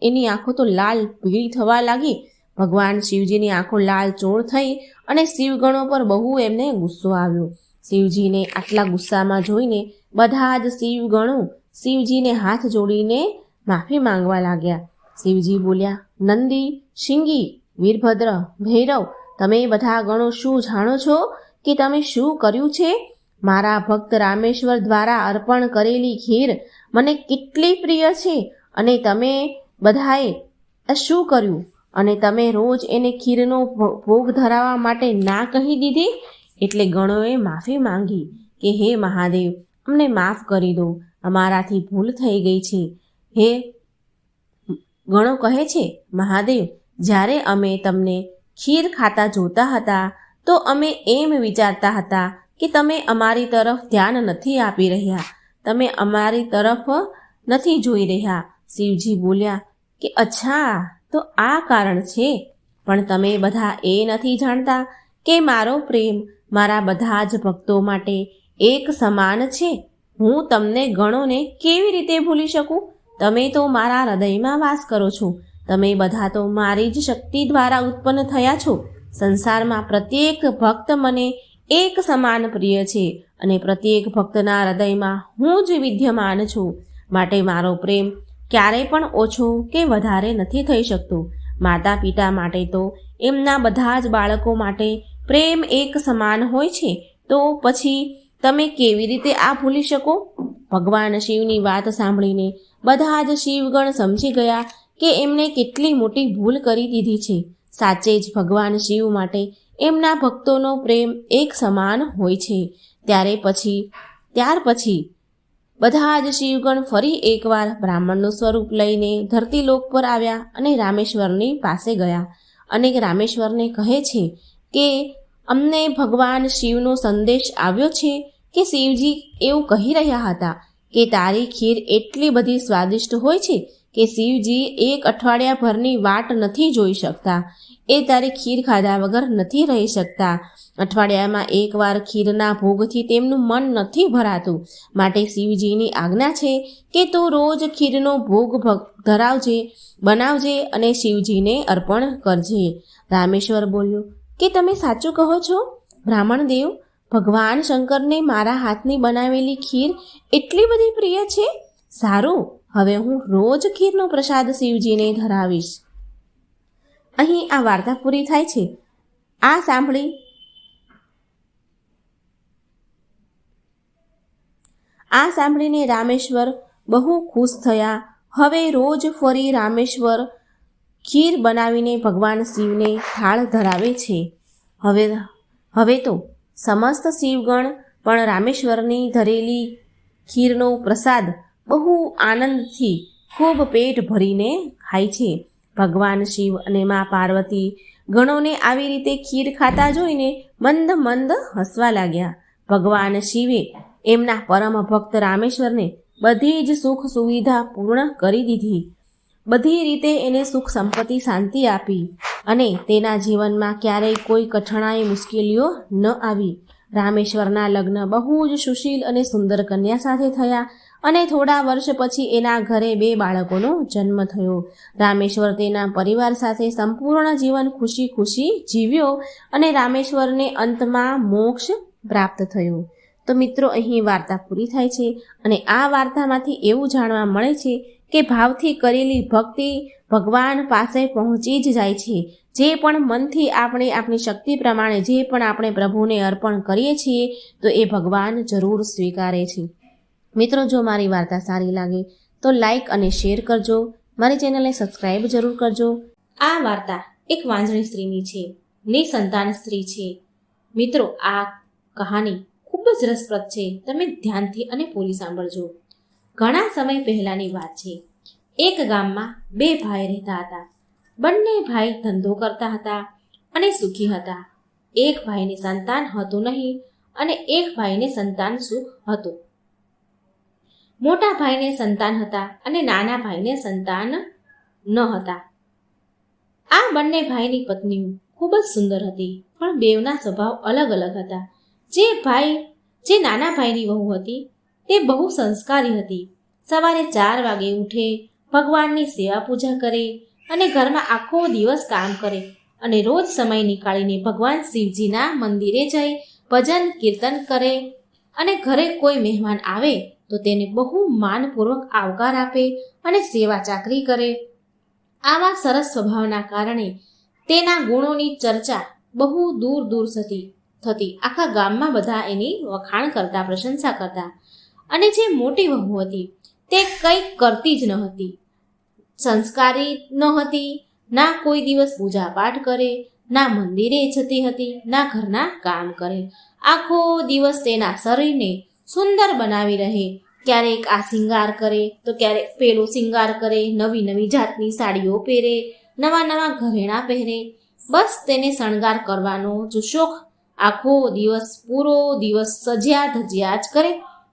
એની આંખો તો લાલ પીળી થવા લાગી. ભગવાન શિવજીની આંખો લાલ ચોળ થઈ અને શિવગણો પર બહુ એમને ગુસ્સો આવ્યો. શિવજીને આટલા ગુસ્સામાં જોઈને બધા જ શિવગણો શિવજીને હાથ જોડીને માફી માંગવા લાગ્યા. શિવજી બોલ્યા, નંદી, શિંગી, વીરભદ્ર, ભૈરવ, તમે બધા ગણો શું જાણો છો કે તમે શું કર્યું છે? મારા ભક્ત રામેશ્વર દ્વારા અર્પણ કરેલી ખીર મને કેટલી પ્રિય છે અને તમે બધાએ શું કર્યું? અને તમે રોજ એને ખીરનો ભોગ ધરાવવા માટે ના કહી દીધી. એટલે ગણોએ માફી માંગી કે હે મહાદેવ, અમને માફ કરી દો, અમારાથી ભૂલ થઈ ગઈ છે. હે ગણો કહે છે, મહાદેવ, જ્યારે અમે તમને ખીર ખાતા જોતા હતા તો અમે એમ વિચારતા હતા કે તમે અમારી તરફ ધ્યાન નથી આપી રહ્યા, તમે અમારી તરફ નથી જોઈ રહ્યા. શિવજી બોલ્યા કે અચ્છા, તો આ કારણ છે. પણ તમે બધા એ નથી જાણતા કે મારો પ્રેમ મારા બધા જ ભક્તો માટે એક સમાન છે. હું તમને ગણોને કેવી રીતે ભૂલી શકું? તમે તો મારા હૃદયમાં વાસ કરો છો. તમે બધા તો મારી જ શક્તિ દ્વારા ઉત્પન્ન થયા છો. સંસારમાં પ્રત્યેક ભક્ત મને એક સમાન પ્રિય છે અને પ્રત્યેક ભક્તના હૃદયમાં હું જ વિદ્યમાન છું. માટે મારો પ્રેમ ક્યારેય પણ ઓછો કે વધારે નથી થઈ શકતો. માતા પિતા માટે તો એમના બધા જ બાળકો માટે પ્રેમ એક સમાન હોય છે, તો પછી તમે કેવી રીતે આ ભૂલી શકો? ભગવાન શિવની વાત સાંભળીને બધા જ શિવગણ સમજી ગયા કે એમણે કેટલી મોટી ભૂલ કરી દીધી છે. સાચે જ ભગવાન શિવ માટે એમના ભક્તોનો પ્રેમ એક સમાન હોય છે. ત્યાર પછી બધા જ શિવગણ ફરી એકવાર બ્રાહ્મણનું સ્વરૂપ લઈને ધરતીલોક પર આવ્યા અને રામેશ્વરની પાસે ગયા અને રામેશ્વરને કહે છે કે અમને ભગવાન શિવનો સંદેશ આવ્યો છે કે શિવજી એવું કહી રહ્યા હતા કે તારી ખીર એટલી બધી સ્વાદિષ્ટ હોય છે કે શિવજી એક અઠવાડિયાભરની વાટ નથી જોઈ શકતા. એ તારી ખીર ખાધા વગર નથી રહી શકતા. અઠવાડિયામાં એકવાર ખીરના ભોગથી તેમનું મન નથી ભરાતું. માટે શિવજીની આજ્ઞા છે કે તું રોજ ખીરનો ભોગ બનાવજે અને શિવજીને અર્પણ કરજે. રામેશ્વર બોલ્યો કે તમે સાચું કહો છો બ્રાહ્મણ દેવ? ભગવાન શંકરને મારા હાથની બનાવેલી ખીર એટલી બધી પ્રિય છે. સારું, હવે હું રોજ ખીરનો પ્રસાદ શિવજીને ધરાવીશ. અહીં આ વાર્તા પૂરી થાય છે. આ સાંભળીને રામેશ્વર બહુ ખુશ થયા. હવે રોજ ફરી રામેશ્વર ખીર બનાવીને ભગવાન શિવને થાળ ધરાવે છે. હવે તો સમસ્ત શિવગણ પણ રામેશ્વરની ધરેલી ખીરનો પ્રસાદ બહુ આનંદથી ખૂબ પેટ ભરીને ખાય છે. ભગવાન શિવ અને મા પાર્વતી ગણોને આવી રીતે ખીર ખાતા જોઈને મંદ મંદ હસવા લાગ્યા. ભગવાન શિવે એમના પરમ ભક્ત રામેશ્વરને બધી જ સુખ સુવિધા પૂર્ણ કરી દીધી. બધી રીતે એને સુખ સંપત્તિ શાંતિ આપી અને તેના જીવનમાં ક્યારેય કોઈ કઠણાઈ મુશ્કેલીઓ ન આવી. રામેશ્વરના લગ્ન બહુ જ સુશીલ અને સુંદર કન્યા સાથે થયા અને થોડા વર્ષ પછી એના ઘરે 2 બાળકોનો જન્મ થયો. રામેશ્વર તેના પરિવાર સાથે સંપૂર્ણ જીવન ખુશી ખુશી જીવ્યો અને રામેશ્વરને અંતમાં મોક્ષ પ્રાપ્ત થયો. તો મિત્રો, અહીં વાર્તા પૂરી થાય છે અને આ વાર્તામાંથી એવું જાણવા મળે છે કે ભાવથી કરેલી ભક્તિ ભગવાન પાસે પહોંચી જ જાય છે. જે પણ મનથી આપણે આપણી શક્તિ પ્રમાણે જે પણ આપણે પ્રભુને અર્પણ કરીએ છીએ તો એ ભગવાન જરૂર સ્વીકારે છે. મિત્રો, જો મારી વાર્તા સારી લાગે તો લાઈક અને શેર કરજો. મારી ચેનલને સબસ્ક્રાઈબ જરૂર કરજો. આ વાર્તા એક વાંઝણી સ્ત્રીની છે, નિસંતાન સ્ત્રી છે. મિત્રો, આ કહાની ખૂબ જ રસપ્રદ છે. તમે ધ્યાનથી અને પૂરી સાંભળજો. ઘણા સમય પહેલાની વાત છે. એક ગામમાં 2 ભાઈ રહેતા હતા. બંને ભાઈ ધંધો કરતા હતા અને સુખી હતા. એક ભાઈને સંતાન હતું નહીં અને એક ભાઈને સંતાન સુખ હતું. મોટા ભાઈને સંતાન હતા અને નાના ભાઈને સંતાન ન હતા. આ બંને ભાઈની પત્નીઓ ખૂબ જ સુંદર હતી, પણ બેવના સ્વભાવ અલગ અલગ હતા. જે નાના ભાઈની વહુ હતી તે બહુ સંસ્કારી હતી. સવારે 4 વાગે ઉઠે, ભગવાનની સેવા પૂજા કરે અને ઘરમાં આખો દિવસ કામ કરે અને રોજ સમય નીકાળીને ભગવાન શિવજીના મંદિરે જઈ ભજન કીર્તન કરે અને ઘરે કોઈ મહેમાન આવે તો તેને બહુ માનપૂર્વક આવકાર આપે અને સેવા ચાકરી કરે. આવા સરસ સ્વભાવના કારણે તેના ગુણોની ચર્ચા બહુ દૂર દૂર થતી. આખા ગામમાં બધા એની વખાણ કરતા, પ્રશંસા કરતા. અને જે મોટી વહુ હતી તે કંઈક કરતી જ ન હતી. સંસ્કારી ન હતી, ના કોઈ દિવસ પૂજા પાઠ કરે, ના મંદિરે જતી હતી, ના ઘરના કામ કરે. આખો દિવસ તેના શરીરને સુંદર બનાવી રહે. ક્યારેક આ શિંગાર કરે તો ક્યારેક પેલો શિંગાર કરે, નવી નવી જાતની સાડીઓ પહેરે, નવા નવા ઘરેણાં પહેરે. બસ તેને શણગાર કરવાનો જ શોખ. આખો દિવસ પૂરો દિવસ સજ્યા ધજ્યા જ કરે,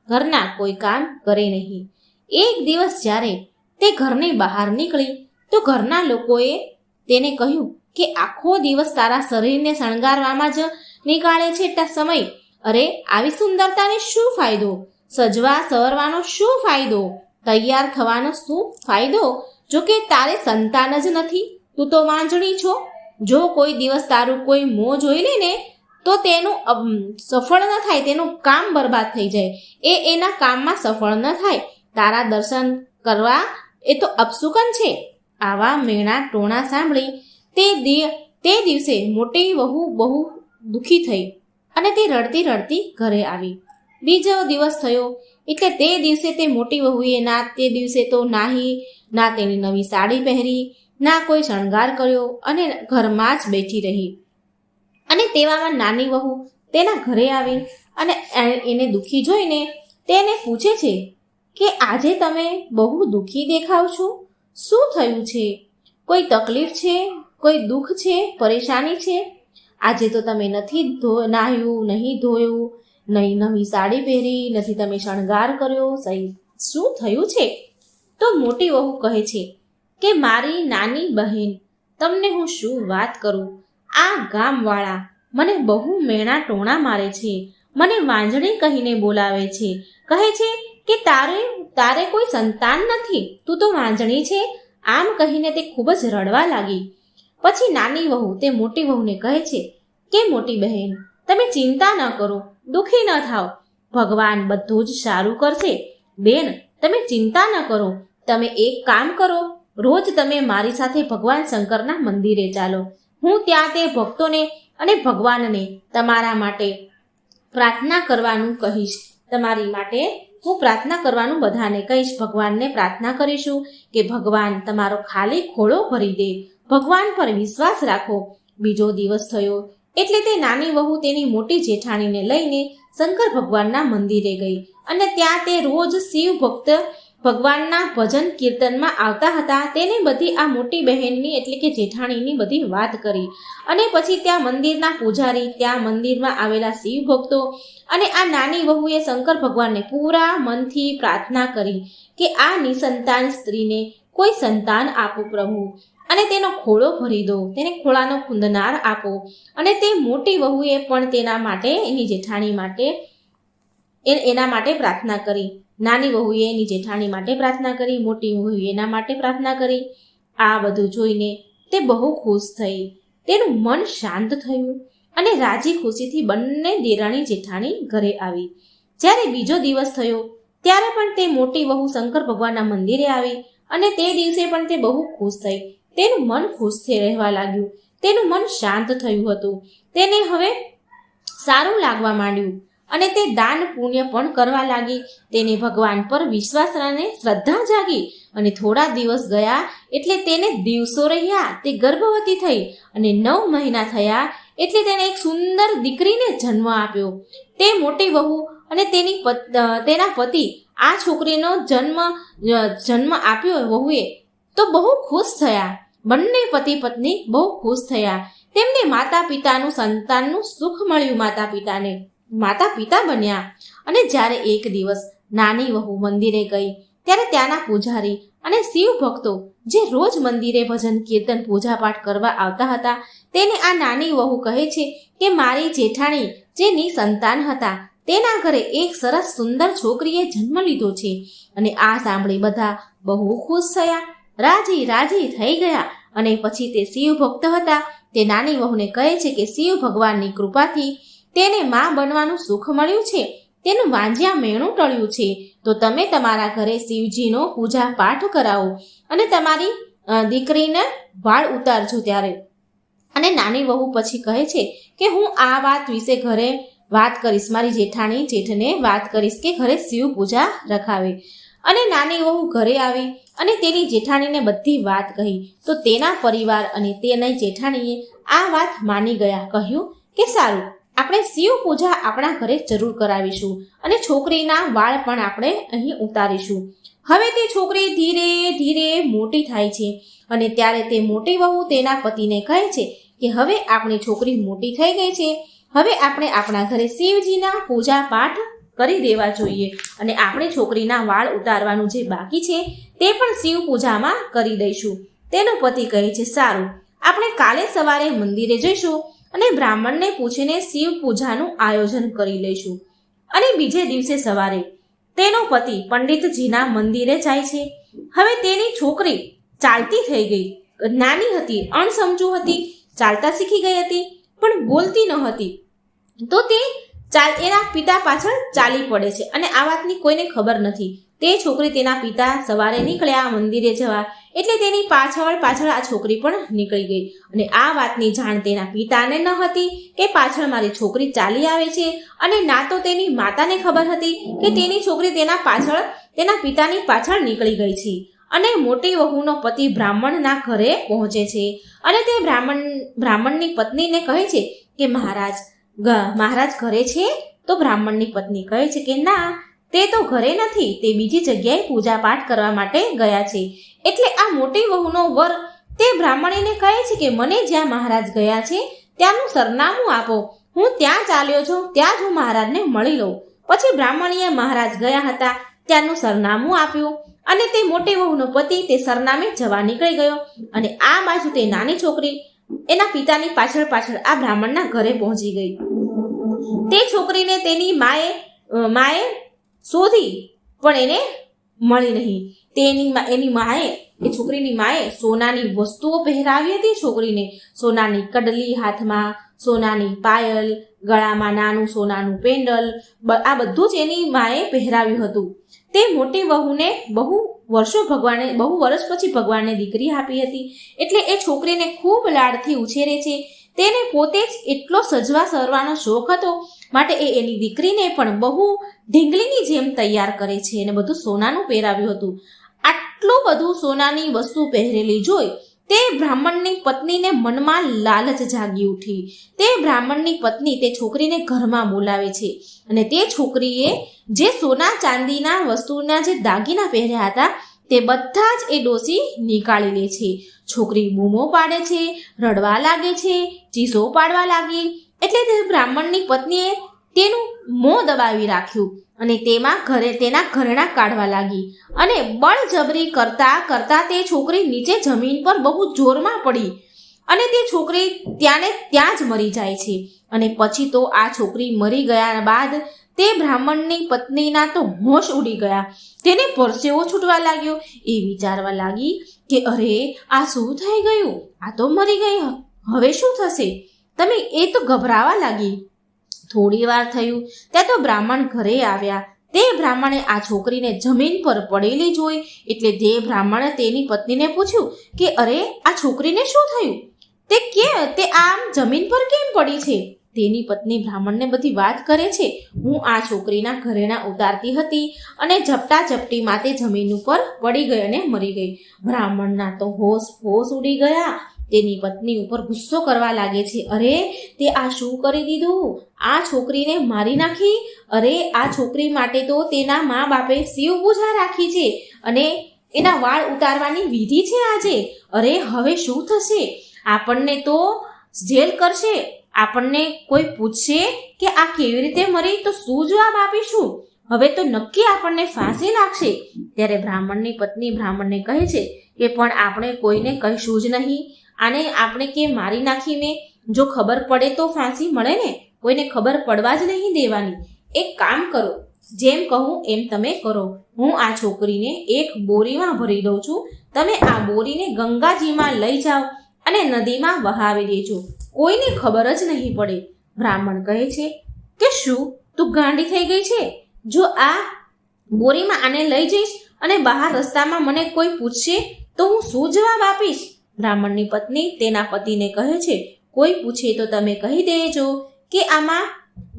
ઘરના કોઈ કામ કરે નહીં. એક દિવસ જ્યારે તે ઘરની બહાર નીકળી તો ઘરના લોકોએ તેને કહ્યું કે આખો દિવસ તારા શરીરને શણગારવામાં જ નીકાળે છે સમય. અરે, આવી સુંદરતાને શું ફાયદો? સજવા સવરવાનો શું ફાયદો? તૈયાર થવાનો શું ફાયદો? જો કે તારે સંતાન જ નથી, તું તો વાંઝણી છો. જો કોઈ દિવસ તારું કોઈ મોં જોઈ લે ને તો તેનું સફળ ન થાય, તેનું કામ બરબાદ થઈ જાય, એના કામમાં સફળ ન થાય. તારા દર્શન કરવા એ તો અપશુકન છે. આવા મેણા ટોણા સાંભળી તે દિવસે મોટી વહુ બહુ દુઃખી થઈ અને તે રડતી રડતી ઘરે આવી. બીજો દિવસ થયો એટલે તે દિવસે તે મોટી વહુએ તે દિવસે તો ના તેની નવી સાડી પહેરી, ના કોઈ શણગાર કર્યો અને ઘરમાં જ બેઠી રહી. અને તેવામાં નાની વહુ તેના ઘરે આવી અને એને દુઃખી જોઈને તેને પૂછે છે કે આજે તમે બહુ દુઃખી દેખાવ છો, શું થયું છે? કોઈ તકલીફ છે? કોઈ દુઃખ છે? પરેશાની છે? આજે તો તમે નથી નાહ્યું, નહીં ધોયું, નહીં નવી સાડી પહેરી, નથી તમે શણગાર કર્યો, શું થયું છે? તો મોટી વહુ કહે છે કે મારી નાની બહેન, તમને હું શું વાત કરું, આ ગામવાળા મને બહુ મેણા ટોણા મારે છે, મને વાંજણી કહીને બોલાવે છે, કહે છે કે તારે કોઈ સંતાન નથી, તું તો વાંજણી છે. આમ કહીને તે ખૂબ જ રડવા લાગી. પછી નાની વહુ તે મોટી વહુને કહે છે કે મોટી બહેન, તમે ચિંતા ન કરો, દુઃખી ન થાઓ, ભગવાન બધું જ સારું કરશે. બેન, તમે ચિંતા ન કરો, તમે એક કામ કરો, રોજ તમે મારી સાથે ભગવાન શંકરના મંદિરે ચાલો. હું ત્યાં તે ભક્તોને અને ભગવાનને તમારા માટે પ્રાર્થના કરવાનું કહીશ. તમારી માટે હું પ્રાર્થના કરવાનું બધાને કહીશ. ભગવાનને પ્રાર્થના કરીશું કે ભગવાન તમારો ખાલી ખોળો ભરી દે. ભગવાન પર વિશ્વાસ રાખો. બીજો દિવસ થયો એટલે તે નાની વહુ તેની મોટી જેઠાણીને લઈને શંકર ભગવાનના મંદિરે ગઈ અને ત્યાં તે રોજ શિવ ભક્ત ભગવાનના ભજન કીર્તનમાં આવતા હતા. તેને બધી આ મોટી બહેનની એટલે કે જેઠાણીની બધી વાત કરી અને પછી ત્યાં મંદિરના પૂજારી, ત્યાં મંદિરમાં આવેલા શિવ ભક્તો અને આ નાની વહુએ શંકર ભગવાનને પૂરા મનથી પ્રાર્થના કરી કે આ નિસંતાન સ્ત્રીને કોઈ સંતાન આપો પ્રભુ, અને તેનો ખોળો ભરી દો, તેને ખોળાનો કુંદનાર આપો. અને તે મોટી વહુએ પણ તેના માટે, એની જેઠાણી માટે એના માટે પ્રાર્થના કરી. નાની વહુએ એની જેઠાણી માટે પ્રાર્થના કરી, મોટી વહુએ એના માટે પ્રાર્થના કરી. આ બધું જોઈને તે બહુ ખુશ થઈ, તેનું મન શાંત થયું અને રાજી ખુશીથી બંને દેરાણી જેઠાણી ઘરે આવી. જ્યારે બીજો દિવસ થયો ત્યારે પણ તે મોટી વહુ શંકર ભગવાનના મંદિરે આવી અને તે દિવસે પણ તે બહુ ખુશ થઈ. તેનું મન ખુશથી રહેવા લાગ્યું, તેનું મન શાંત થયું હતું, તેને હવે સારું લાગવા માંડ્યું અને તે દાન પુણ્ય પણ કરવા લાગી. તેને ભગવાન પર વિશ્વાસ અને શ્રદ્ધા જાગી અને થોડા દિવસ ગયા એટલે તેને દિવસો રહ્યા તે ગર્ભવતી થઈ અને 9 મહિના થયા એટલે તેને એક સુંદર દીકરીને જન્મ આપ્યો. તે મોટી વહુ અને તેના પતિ આ છોકરીનો જન્મ આપ્યો વહુએ તો બહુ ખુશ થયા. બંને પતિ પત્ની બહુ ખુશ થયા. તેમને માતા પિતાનું સંતાનનું સુખ મળ્યું. માતા પિતા બન્યા. અને જ્યારે એક દિવસ નાની વહુ મંદિરે ગઈ ત્યારે ત્યાંના પૂજારી અને શિવ ભક્તો જે રોજ મંદિરે ભજન કીર્તન પૂજા પાઠ કરવા આવતા હતા તેને આ નાની વહુ કહે છે કે મારી જેઠાણી જે નિસંતાન હતા તેના ઘરે એક સરસ સુંદર છોકરીએ જન્મ લીધો છે. અને આ સાંભળી બધા બહુ ખુશ થયા, રાજી થઈ ગયા. અને પછી તે શિવ ભક્ત હતા તે નાની વહુને કહે છે કે શિવ ભગવાનની કૃપાથી તેને માં બનવાનું સુખ મળ્યું છે, તેનું વાંજ્યા મેણું ટળ્યું છે, તો તમે તમારા ઘરે શિવજીનો પૂજા પાઠ કરાવો અને તમારી દીકરીને વાળ ઉતારજો ત્યારે. અને નાની વહુ પછી કહે છે કે હું આ વાત વિશે ઘરે વાત કરીશ, મારી જેઠને વાત કરીશ કે ઘરે શિવ પૂજા રખાવે. અને નાની વહુ ઘરે આવી અને તેની જેઠાણીને બધી વાત કહી તો તેના પરિવાર અને તેની જેઠાણીએ આ વાત માની ગયા. કહ્યું કે સારું, આપણે શિવ પૂજા આપણા ઘરે જરૂર કરાવીશું અને છોકરીના વાળ પણ આપણે અહીં ઉતારીશું. હવે તે છોકરી ધીરે ધીરે મોટી થાય છે અને ત્યારે તે મોટી વહુ તેના પતિને કહે છે કે હવે આપણી છોકરી મોટી થઈ ગઈ છે, હવે આપણે આપણા ઘરે શિવજીના પૂજા પાઠ કરી દેવા જોઈએ અને આપણે છોકરીના વાળ ઉતારવાનું જે બાકી છે તે પણ શિવ પૂજામાં કરી દઈશું. તેનો પતિ કહે છે સારું, આપણે કાલે સવારે મંદિરે જઈશું અને બ્રાહ્મણને પૂછીને શિવ પૂજાનું આયોજન કરી લઈશું. અને બીજે દિવસે સવારે તેનો પતિ પંડિતજીના મંદિરે જાય છે. હવે તેની છોકરી ચાલતી થઈ ગઈ, નાની હતી, અણસમજુ હતી, ચાલતા શીખી ગઈ હતી પણ બોલતી ન હતી. તો તે એના પિતા પાછળ ચાલી પડે છે અને આ વાતની કોઈને ખબર નથી. તે છોકરી તેના પિતા સવારે નીકળ્યા મંદિરે જવા એટલે તેની પાછળ આ છોકરી પણ નીકળી ગઈ અને આ વાતની જાણ તેના પિતાને ન હતી કે પાછળ મારી છોકરી ચાલી આવે છે, અને ના તો તેની માતાને ખબર હતી કે તેની છોકરી તેના પિતાની પાછળ નીકળી ગઈ છે. અને મોટી વહુનો પતિ બ્રાહ્મણના ઘરે પહોંચે છે અને તે બ્રાહ્મણની પત્નીને કહે છે કે મહારાજ ઘરે છે? તો બ્રાહ્મણની પત્ની કહે છે કે ના, તે તો ઘરે નથી, તે બીજી જગ્યાએ પૂજા પાઠ કરવા માટે ગયા છે. એટલે આ મોટી વહુનો વર તે બ્રાહ્મણીને કહે છે કે મને જ્યાં મહારાજ ગયા છે ત્યાંનું સરનામું આપો, હું ત્યાં ચાલ્યો છું, ત્યાં જ હું મહારાજને મળી લઉં. પછી બ્રાહ્મણીએ મહારાજ ગયા હતા ત્યાંનું સરનામું આપ્યું અને તે મોટી વહુનો પતિ તે સરનામે જવા નીકળી ગયો. અને આ બાજુ તે નાની છોકરી એના પિતાની પાછળ આ બ્રાહ્મણના ઘરે પહોંચી ગઈ. તે છોકરીને તેની માએ શોધી પણ એને મળી નહીં. એ છોકરીની માએ સોનાની વસ્તુઓ પહેરાવી હતી છોકરીને, સોનાની કડલી હાથમાં, સોનાની પાયલ, ગળામાં નાનું સોનાનું પેન્ડલ, આ બધું જ એની માએ પહેરાવ્યું હતું. તે મોટી વહુને બહુ વર્ષ પછી ભગવાનને દીકરી આપી હતી. એટલે એ છોકરીને ખૂબ લાડથી ઉછેરે છે. તેને પોતે જ એટલો સજવા સરવાનો શોખ હતો માટે એ એની દીકરીને પણ બહુ ઢીંગલીની જેમ તૈયાર કરે છે અને બધું સોનાનું પહેરાવ્યું હતું. આટલું બધું સોનાની વસ્તુ પહેરેલી જોઈ તે બ્રાહ્મણની પત્નીને મનમાં લાલચ જાગી ઉઠી. તે બ્રાહ્મણની પત્ની તે છોકરીને ઘરમાં બોલાવે છે અને તે છોકરીએ જે સોના ચાંદીના વસ્તુના જે દાગીના પહેર્યા હતા તે બધા જ એ ડોસી નીકાળી લે છે. છોકરી બૂમો પાડે છે, રડવા લાગે છે, ચીસો પાડવા લાગી. એટલે તે બ્રાહ્મણની પત્નીએ તેનું મોં દબાવી રાખ્યું અને તેના ઘરેણા કાઢવા લાગી અને બળજબરી કરતા તે છોકરી નીચે જમીન પર બહુ જોરમાં પડી અને તે છોકરી ત્યાં જ મરી જાય છે. અને પછી તો આ છોકરી મરી ગયા બાદ તે બ્રાહ્મણની પત્નીના તો હોશ ઉડી ગયા. તેને પરસેવો છૂટવા લાગ્યો. એ વિચારવા લાગી કે અરે આ શું થઈ ગયું, આ તો મરી ગઈ, હવે શું થશે? એ તો ગભરાવા લાગી. થોડી વાર થયું ત્યાં તો બ્રાહ્મણ ઘરે આવ્યા. તે બ્રાહ્મણે આ છોકરીને જમીન પર પડેલી જોઈ એટલે તે બ્રાહ્મણે તેની પત્નીને પૂછ્યું કે અરે આ છોકરીને શું થયું, તે આમ જમીન પર કેમ પડી છે? તેની પત્ની બ્રાહ્મણને બધી વાત કરે છે. હું આ છોકરીના ઘરેણા ઉતારતી હતી અને ઝપટીમાં તે જમીન ઉપર પડી ગઈ અને મરી ગઈ. બ્રાહ્મણના તો હોશ ઉડી ગયા. તેની પત્ની ઉપર ગુસ્સો કરવા લાગે છે. અરે તે આ શું કરી દીધું, આ છોકરીને મારી નાખી. અરે આ છોકરી માટે તો તેના મા બાપે શિવ પૂજા રાખી છે અને એના વાળ ઉતારવાની વિધિ છે આજે. અરે હવે શું થશે? આપણને તો જેલ કરશે. આપણને કોઈ પૂછશે કે આ કેવી રીતે મરી તો શું જવાબ આપીશું? હવે તો નક્કી આપણને ફાંસી લાગશે. ત્યારે બ્રાહ્મણની પત્ની બ્રાહ્મણને કહે છે કે પણ આપણે કોઈને કહીશું જ નહીં. આને આપણે કે મારી નાખીને જો ખબર પડે તો ફાંસી મળે ને, કોઈને ખબર પડવા જ નહીં દેવાની. એક કામ કરો, જેમ કહું એમ તમે કરો. હું આ છોકરીને એક બોરીમાં ભરી દઉં છું. તમે આ બોરીને ગંગાજીમાં લઈ જાઓ અને નદીમાં વહાવી દેજો. કોઈને ખબર જ નહીં પડે. બ્રાહ્મણ કહે છે કે શું તું ગાંડી થઈ ગઈ છે? જો આ બોરીમાં આને લઈ જઈશ અને બહાર રસ્તામાં મને કોઈ પૂછશે તો હું શું જવાબ આપીશ? બ્રાહ્મણની પત્ની તેના પતિને કહે છે કોઈ પૂછે તો તમે કહી દેજો કે આમાં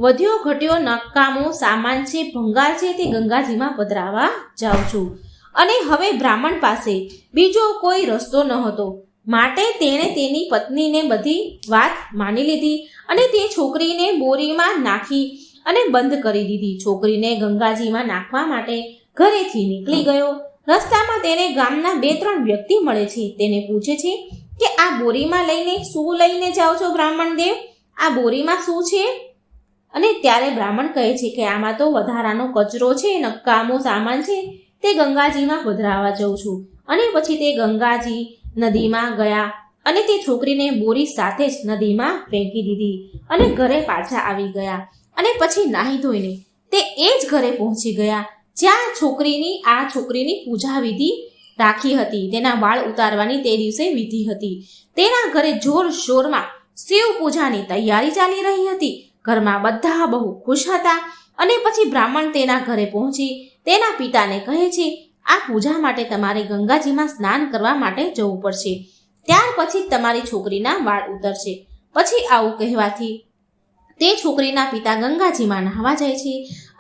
વધ્યો ઘટ્યો નકામો સામાન છે, ભંગાર છે, તે ગંગાજીમાં પધરાવા જાઉં છું. અને હવે બ્રાહ્મણ પાસે બીજો કોઈ રસ્તો ન હતો માટે તેણે તેની પત્નીને બધી વાત માની લીધી અને તે છોકરીને બોરીમાં નાખી અને બંધ કરી દીધી. છોકરીને ગંગાજીમાં નાખવા માટે ઘરેથી નીકળી ગયો. રસ્તામાં તેને ગામના 2-3 વ્યક્તિ મળે છે. તેને પૂછે છે કે આ બોરીમાં શું લઈને જાઓ છો બ્રાહ્મણ દેવ? આ બોરીમાં શું છે? અને ત્યારે બ્રાહ્મણ કહે છે કે આમાં તો વધારાનો કચરો છે, નકામો સામાન છે, તે ગંગાજીમાં પધરાવા જાઉં છું. અને પછી તે ગંગાજી નદીમાં ગયા અને તે છોકરીને બોરી સાથે જ નદીમાં ફેંકી દીધી અને ઘરે પાછા આવી ગયા. અને પછી નાહી ધોઈને તે એ જ ઘરે પહોંચી ગયા જ્યાં છોકરીની પૂજા વિધિ રાખી હતી. તેના વાળ ઉતારવાની તે દિવસે વિધિ હતી. તેના ઘરે જોરશોરમાં શિવ પૂજાની તૈયારી ચાલી રહી હતી. ઘરમાં બધા બહુ ખુશ હતા. અને પછી બ્રાહ્મણ તેના ઘરે પહોંચી તેના પિતાને કહે છે, આ પૂજા માટે તમારે ગંગાજીમાં સ્નાન કરવા માટે જવું પડશે. ત્યાર પછી તમારી છોકરીના વાળ ઉતરશે. પછી આવું કહેવાથી તે છોકરીના પિતા ગંગાજીમાં નહાવા જાય છે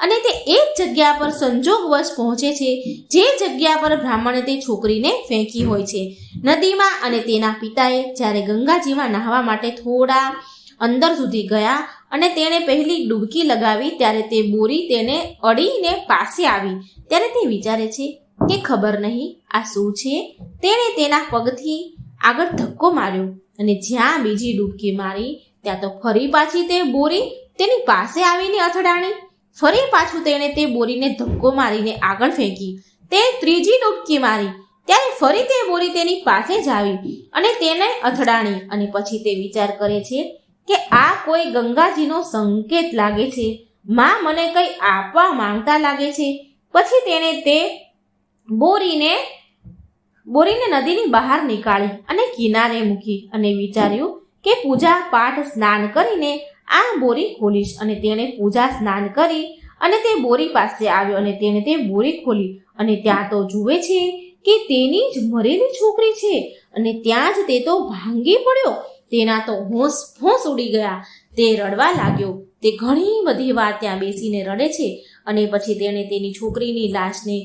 અને તે એક જગ્યા પર સંજોગવશ પહોંચે છે જે જગ્યા પર બ્રાહ્મણે તે છોકરીને ફેંકી હોય છે નદીમાં. અને તેના પિતાએ જ્યારે ગંગાજીમાં નહાવા માટે થોડા અંદર સુધી ગયા અને તેણે પહેલી ડૂબકી લગાવી ત્યારે તે બોરી તેને અડીને પાસે આવી. ત્યારે તે વિચારે છે કે ખબર નહીં આ શું છે. તેણે તેના પગથી આગળ ધક્કો માર્યો અને જ્યાં બીજી ડૂબકી મારી ત્યાં તો ફરી પાછી તે બોરી તેની પાસે આવીને અથડાણી. ફરી પાછું તેણે તે બોરીને ધક્કો મારીને આગળ ફેંકી. તે ત્રીજી ડૂબકી મારી ત્યારે ફરી તે બોરી તેની પાસે જ આવી અને તેને અથડાણી. અને પછી તે વિચાર કરે છે કે આ કોઈ ગંગાજીનો સંકેત લાગે છે. માં મને કંઈ આપવા માંગતા લાગે છે. પછી તેણે તે બોરીને નદીની બહાર નીકાળી અને કિનારે મૂકી અને વિચાર્યું કે પૂજા પાઠ સ્નાન કરીને આ બોરી ખોલીશ. અને તેણે પૂજા સ્નાન કરી અને તે બોરી પાસે આવ્યો અને તેણે તે બોરી ખોલી અને ત્યાં તો જુએ છે કે તેની જ મરેલી છોકરી છે. અને ત્યાં જ તે તો ભાંગી પડ્યો. તેના તો હોંશ ઉડી ગયા. તે રડવા લાગ્યો. તે ઘણી બધી વાર ત્યાં બેસીને રડે છે. અને પછી તેણે તેની છોકરીની લાશને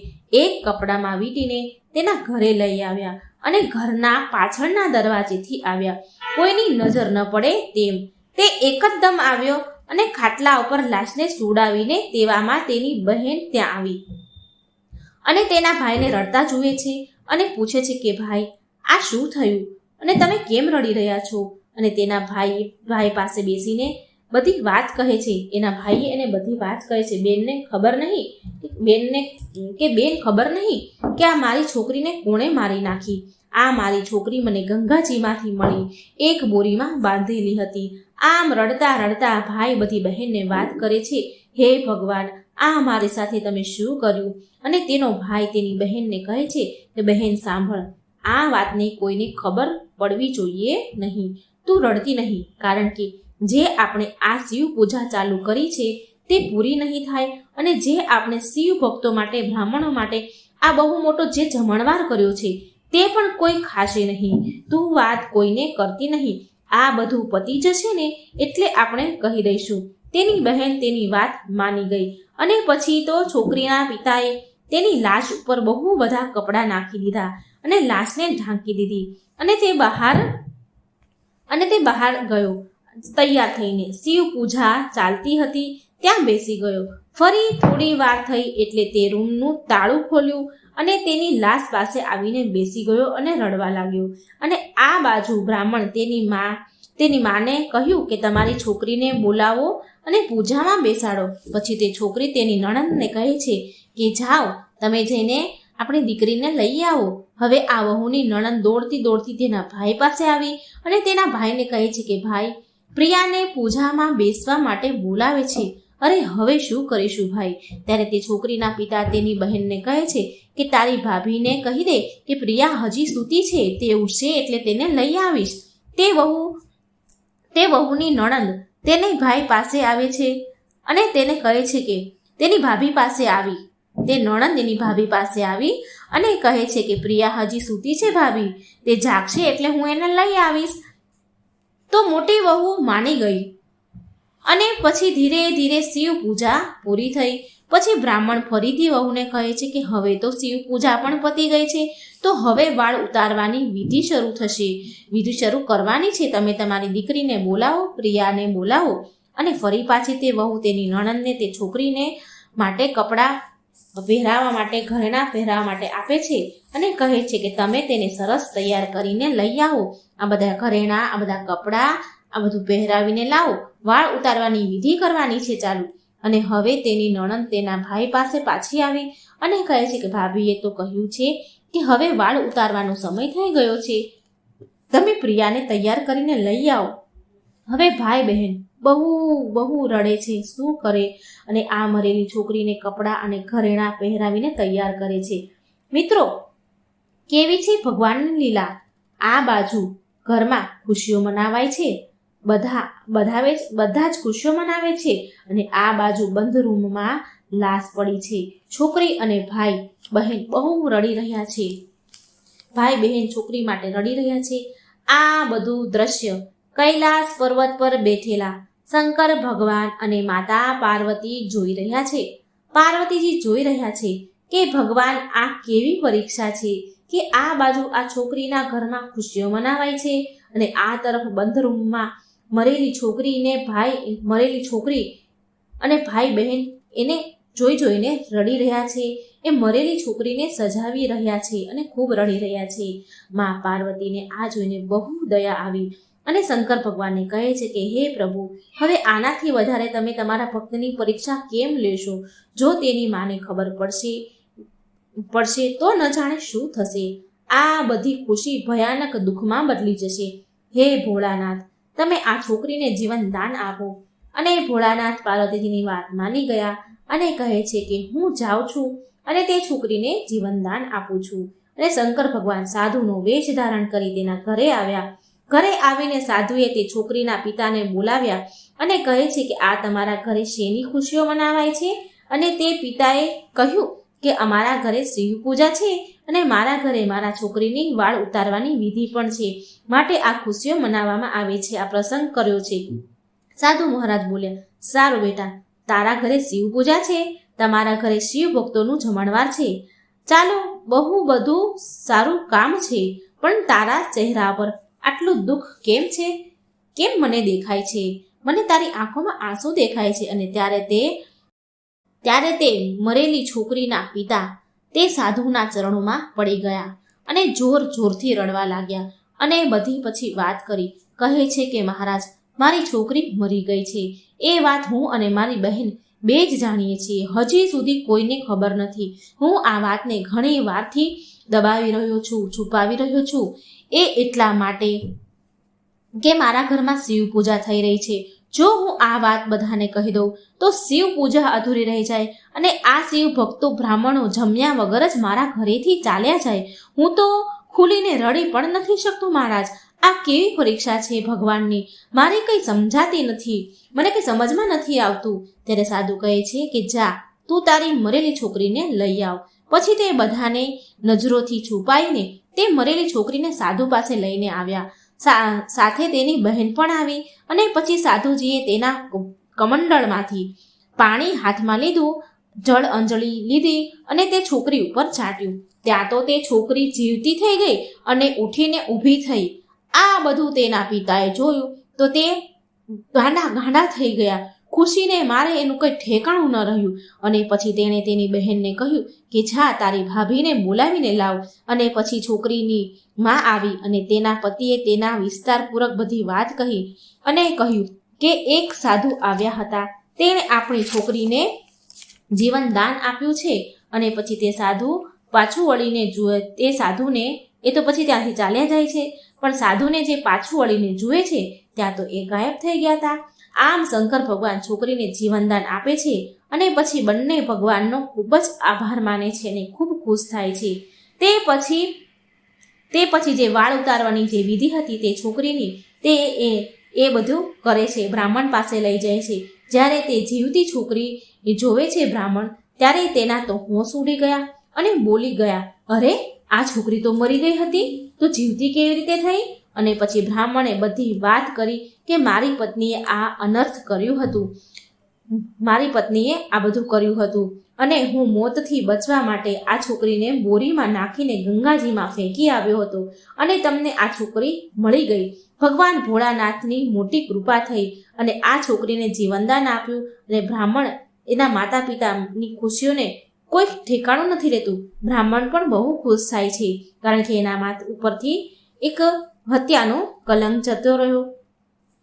એક કપડામાં વીંટીને તેના ઘરે લઈ આવ્યા અને ઘરના પાછળના દરવાજેથી આવ્યા. કોઈની નજર ન પડે તેમ તે એકદમ આવ્યો અને ખાટલા ઉપર લાશને સુડાવીને તેવામાં તેની બહેન ત્યાં આવી અને તેના ભાઈને રડતા જુએ છે અને પૂછે છે કે ભાઈ આ શું થયું અને તમે કેમ રડી રહ્યા છો. અને તેના ભાઈ પાસે બેસીને બધી વાત કહે છે. એના ભાઈએ એને બધી વાત કહે છે. બેન ખબર નહીં કે આ મારી છોકરીને કોણે મારી નાખી. આ મારી છોકરી મને ગંગાજીમાંથી મળી, એક બોરીમાં બાંધેલી હતી. આમ રડતા રડતા ભાઈ બધી બહેનને વાત કરે છે, હે ભગવાન આ મારી સાથે તમે શું કર્યું. અને તેનો ભાઈ તેની બહેનને કહે છે કે બહેન સાંભળ, આ વાતને કોઈને ખબર પડવી જોઈએ નહીં. તું રડતી નહીં, કારણ કે જે આપણે આ શિવ પૂજા ચાલુ કરી છે તે પૂરી નહીં થાય. અને જે આપણે શિવ ભક્તો માટે, બ્રાહ્મણો માટે આ બહુ મોટો જે જમણવાર કર્યો છે તે પણ કોઈ ખાશે નહીં. તું વાત કોઈને કરતી નહીં. આ બધું પતી જશે ને એટલે આપણે કહી દઈશું. તેની બહેન તેની વાત માની ગઈ. અને પછી તો છોકરીના પિતાએ તેની લાશ ઉપર બહુ બધા કપડાં નાખી દીધા અને લાશને ઢાંકી દીધી. અને તે બહાર ગયો તૈયાર થઈને. શિવ પૂજા ચાલતી હતી ત્યાં બેસી ગયો. ફરી થોડી વાર થઈ એટલે તે રૂમનું તાળું ખોલ્યું અને તેની લાશ પાસે આવીને બેસી ગયો અને રડવા લાગ્યો. અને આ બાજુ બ્રાહ્મણ તેની માને કહ્યું કે તમારી છોકરીને બોલાવો અને પૂજામાં બેસાડો. પછી તે છોકરી તેની નણંદને કહે છે કે જાઓ તમે જઈને આપણી દીકરીને લઈ આવો. હવે આ વહુની નણંદ દોડતી તેના ભાઈ પાસે આવી અને તેના ભાઈને કહે છે કે ભાઈ પ્રિયાને પૂજામાં બેસવા માટે બોલાવે છે. અરે હવે શું કરીશું ભાઈ. ત્યારે તે છોકરીના પિતા તેની બહેનને કહે છે કે તારી ભાભીને કહી દે કે પ્રિયા હજી સૂતી છે, તે ઉઠશે એટલે તેને લઈ આવીશ. તે વહુની નણંદ તેને ભાઈ પાસે આવે છે અને તેને કહે છે કે તેની ભાભી પાસે આવી. તે નણંદ એની ભાભી પાસે આવી અને કહે છે કે પ્રિયા હજી સૂતી છે ભાભી, તે જાગશે એટલે હું એને લઈ આવીશ. તો મોટી વહુ માની ગઈ અને પછી ધીરે ધીરે શિવ પૂજા પૂરી થઈ. પછી બ્રાહ્મણ ફરીથી વહુને કહે છે કે હવે તો શિવ પૂજા પણ પતી ગઈ છે, તો હવે વાળ ઉતારવાની વિધિ શરૂ થશે. વિધિ શરૂ કરવાની છે. તમે તમારી દીકરીને બોલાવો, પ્રિયાને બોલાવો. અને ફરી પાછી તે વહુ તેની નણંદને તે છોકરીને માટે કપડાં પહેરાવવા માટે, ઘરેણાં પહેરાવવા માટે આપે છે અને કહે છે કે તમે તેને સરસ તૈયાર કરીને લઈ આવો. આ બધા ઘરેણાં, આ બધા કપડાં, આ બધું પહેરાવીને લાવો. વાળ ઉતારવાની વિધિ કરવાની છે ચાલુ. અને હવે તેની નણંદ તેના ભાઈ પાસે પાછી આવી અને કહે છે કે ભાભીએ તો કહ્યું છે કે હવે વાળ ઉતારવાનો સમય થઈ ગયો છે, તમે પ્રિયાને તૈયાર કરીને લઈ આવો. હવે ભાઈ બહેન બહુ રડે છે, શું કરે. અને આ મરેલી છોકરીને કપડાં અને ઘરેણાં પહેરાવીને તૈયાર કરે છે. મિત્રો, કેવી છે ભગવાનની લીલા. આ બાજુ ઘરમાં ખુશીઓ મનાવાય છે બધા જ ખુશીઓ મનાવે છે અને આ બાજુ બંધ રૂમમાં લાશ પડી છે. છોકરી અને ભાઈ બહેન બહુ રડી રહ્યા છે. ભાઈ બહેન છોકરી માટે રડી રહ્યા છે. આ બધું દ્રશ્ય કૈલાસ પર્વત પર બેઠેલા શંકર ભગવાન અને માતા પાર્વતી જોઈ રહ્યા છે. પાર્વતીજી જોઈ રહ્યા છે કે ભગવાન આ કેવી પરીક્ષા છે કે આ બાજુ આ છોકરીના ઘરમાં ખુશીઓ મનાવાય છે અને આ તરફ બંધ રૂમમાં મરેલી છોકરી અને ભાઈ બહેન એને જોઈને રડી રહ્યા છે. એ મરેલી છોકરીને સજાવી રહ્યા છે અને ખૂબ રડી રહ્યા છે. માં પાર્વતીને આ જોઈને બહુ દયા આવી અને શંકર ભગવાનને કહે છે કે હે પ્રભુ, હવે આનાથી વધારે તમે તમારા ભક્તની પરીક્ષા કેમ લેશો? જો તેની માને ખબર પડશે તો ન જાણે શું થશે. આ બધી ખુશી ભયાનક દુઃખમાં બદલી જશે. હે ભોળાનાથ, તમે આ છોકરીને જીવન દાન આપો. અને ભોળાનાથ પાર્વતીજીની વાત માની ગયા અને કહે છે કે હું જાઉં છું અને તે છોકરીને જીવનદાન આપું છું. અને શંકર ભગવાન સાધુનો વેશ ધારણ કરી તેના ઘરે આવ્યા. ઘરે આવીને સાધુએ તે છોકરીના પિતાને બોલાવ્યા અને કહે છે કે આ તમારા ઘરે શેની ખુશીઓ મનાવાય છે? અને તે પિતાએ કહ્યું કે અમારા ઘરે શિવ પૂજા છે અને મારા ઘરે મારા છોકરીની વાળ ઉતારવાની વિધિ પણ છે, માટે આ ખુશીઓ મનાવવામાં આવે છે. આ પ્રસંગ કર્યો છે. સાધુ મહારાજ બોલ્યા, સારું બેટા, તારા ઘરે શિવ પૂજા છે, તમારા ઘરે શિવ ભક્તોનું જમણવાર છે. ચાલો, બહુ બધું સારું કામ છે, પણ તારા ચહેરા પર આટલું દુઃખ કેમ છે? કેમ મને દેખાય છે? મને તારી આંખોમાં આંસુ દેખાય છે. અને ત્યારે તે મરેલી છોકરીના પિતા તે સાધુના ચરણોમાં પડી ગયા અને જોરથી રડવા લાગ્યા અને બધી પછી વાત કરી. કહે છે કે મહારાજ, મારી છોકરી મરી ગઈ છે. એ વાત હું અને મારી બહેન બે જ જાણીએ છીએ. હજી સુધી કોઈને ખબર નથી. હું આ વાતને ઘણી વારથી દબાવી રહ્યો છું, છુપાવી રહ્યો છું. એ એટલા માટે કે મારા ઘરમાં શિવ પૂજા થઈ રહી છે. જો હું આ વાત બધાને કહી દઉં તો શિવ પૂજા અધૂરી રહી જાય અને આ શિવ ભક્તો બ્રાહ્મણો જમ્યા વગર જ મારા ઘરેથી ચાલ્યા જાય. હું તો ખુલીને રડી પણ નથી શકતો મહારાજ. આ કેવી પરીક્ષા છે ભગવાનની? મારે કંઈ સમજાતી નથી, મને કંઈ સમજમાં નથી આવતું. ત્યારે સાધુ કહે છે કે જા, તું તારી મરેલી છોકરીને લઈ આવ. પછી તે બધાને નજરોથી છુપાઈને તે મરેલી છોકરીને સાધુ પાસે લઈને આવ્યા. સાથે તેની બહેન પણ આવી અને પછી સાધુજીએ તેના કમંડળમાંથી પાણી હાથમાં લીધું, જળ અંજલિ લીધી અને તે છોકરી ઉપર છાંટ્યું. ત્યાં તો તે છોકરી જીવતી થઈ ગઈ અને ઉઠીને ઊભી થઈ. આ બધું તેના પિતાએ જોયું તો તે ગાંડા થઈ ગયા. ખુશીને મારે એનું કંઈ ઠેકાણું ન રહ્યું. અને પછી તેણે તેની બહેનને કહ્યું કે જા, તારી ભાભીને બોલાવીને લાવ. અને પછી છોકરીની માં આવી અને તેના પતિએ તેના વિસ્તારપૂર્વક બધી વાત કહી અને કહ્યું કે એક સાધુ આવ્યા હતા, તેણે આપણી છોકરીને જીવન દાન આપ્યું છે. અને પછી તે સાધુ પાછું વળીને જુએ, તે સાધુને એ તો પછી ત્યાંથી ચાલ્યા જાય છે, પણ સાધુને જે પાછું વળીને જુએ છે ત્યાં તો એ ગાયબ થઈ ગયા હતા. આમ શંકર ભગવાન છોકરીને જીવનદાન આપે છે અને પછી બંને ભગવાનનો ખૂબ જ આભાર માને છે અને ખૂબ ખુશ થાય છે. તે પછી જે વાળ ઉતારવાની જે વિધિ હતી તે છોકરીની તે એ બધું કરે છે, બ્રાહ્મણ પાસે લઈ જાય છે. જ્યારે તે જીવતી છોકરી જોવે છે બ્રાહ્મણ, ત્યારે તેના તો હોશ ઉડી ગયા અને બોલી ગયા, અરે, આ છોકરી તો મરી ગઈ હતી, તો જીવતી કેવી રીતે થઈ? અને પછી બ્રાહ્મણે બધી વાત કરી કે મારી પત્નીએ આ અનર્થ કર્યું હતું, મારી પત્નીએ આ બધું કર્યું હતું અને હું મોતથી બચવા માટે આ છોકરીને બોરીમાં નાખીને ગંગાજીમાં ફેંકી આવ્યો હતો અને તમને આ છોકરી મળી ગઈ. ભગવાન ભોળાનાથની મોટી કૃપા થઈ અને આ છોકરીને જીવનદાન આપ્યું. અને બ્રાહ્મણ એના માતા પિતાની ખુશીઓને કોઈ ઠેકાણું નથી રહેતું. બ્રાહ્મણ પણ બહુ ખુશ થાય છે, કારણ કે એના માથા ઉપરથી એક હત્યાનો કલંક જતો રહ્યો.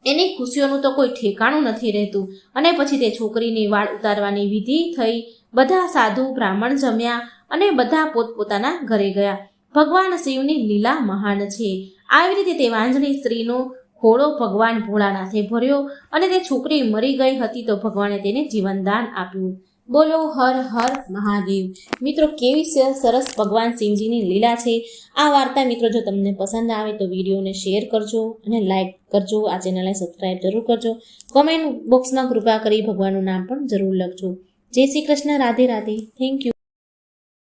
એની ખુશીઓનું તો કોઈ ઠેકાણું નથી રહેતું. અને પછી તે છોકરીની વાળ ઉતારવાની વિધિ થઈ. બધા સાધુ બ્રાહ્મણ જમ્યા અને બધા પોતપોતાના ઘરે ગયા. ભગવાન શિવની લીલા મહાન છે. આવી રીતે તે વાંજણી સ્ત્રીનો ખોળો ભગવાન ભોળાનાથે ભર્યો અને તે છોકરી મરી ગઈ હતી તો ભગવાને તેને જીવનદાન આપ્યું. બોલો હર હર મહાદેવ. મિત્રો, કેવી સરસ ભગવાન શિવજીની લીલા છે. આ વાર્તા મિત્રો જો તમને પસંદ આવે તો વિડીયોને શેર કરજો અને લાઈક કરજો. આ ચેનલને સબસ્ક્રાઈબ જરૂર કરજો. કોમેન્ટ બોક્સમાં કૃપા કરી ભગવાનનું નામ પણ જરૂર લખજો. જય શ્રી કૃષ્ણ. રાધે રાધે. Thank you.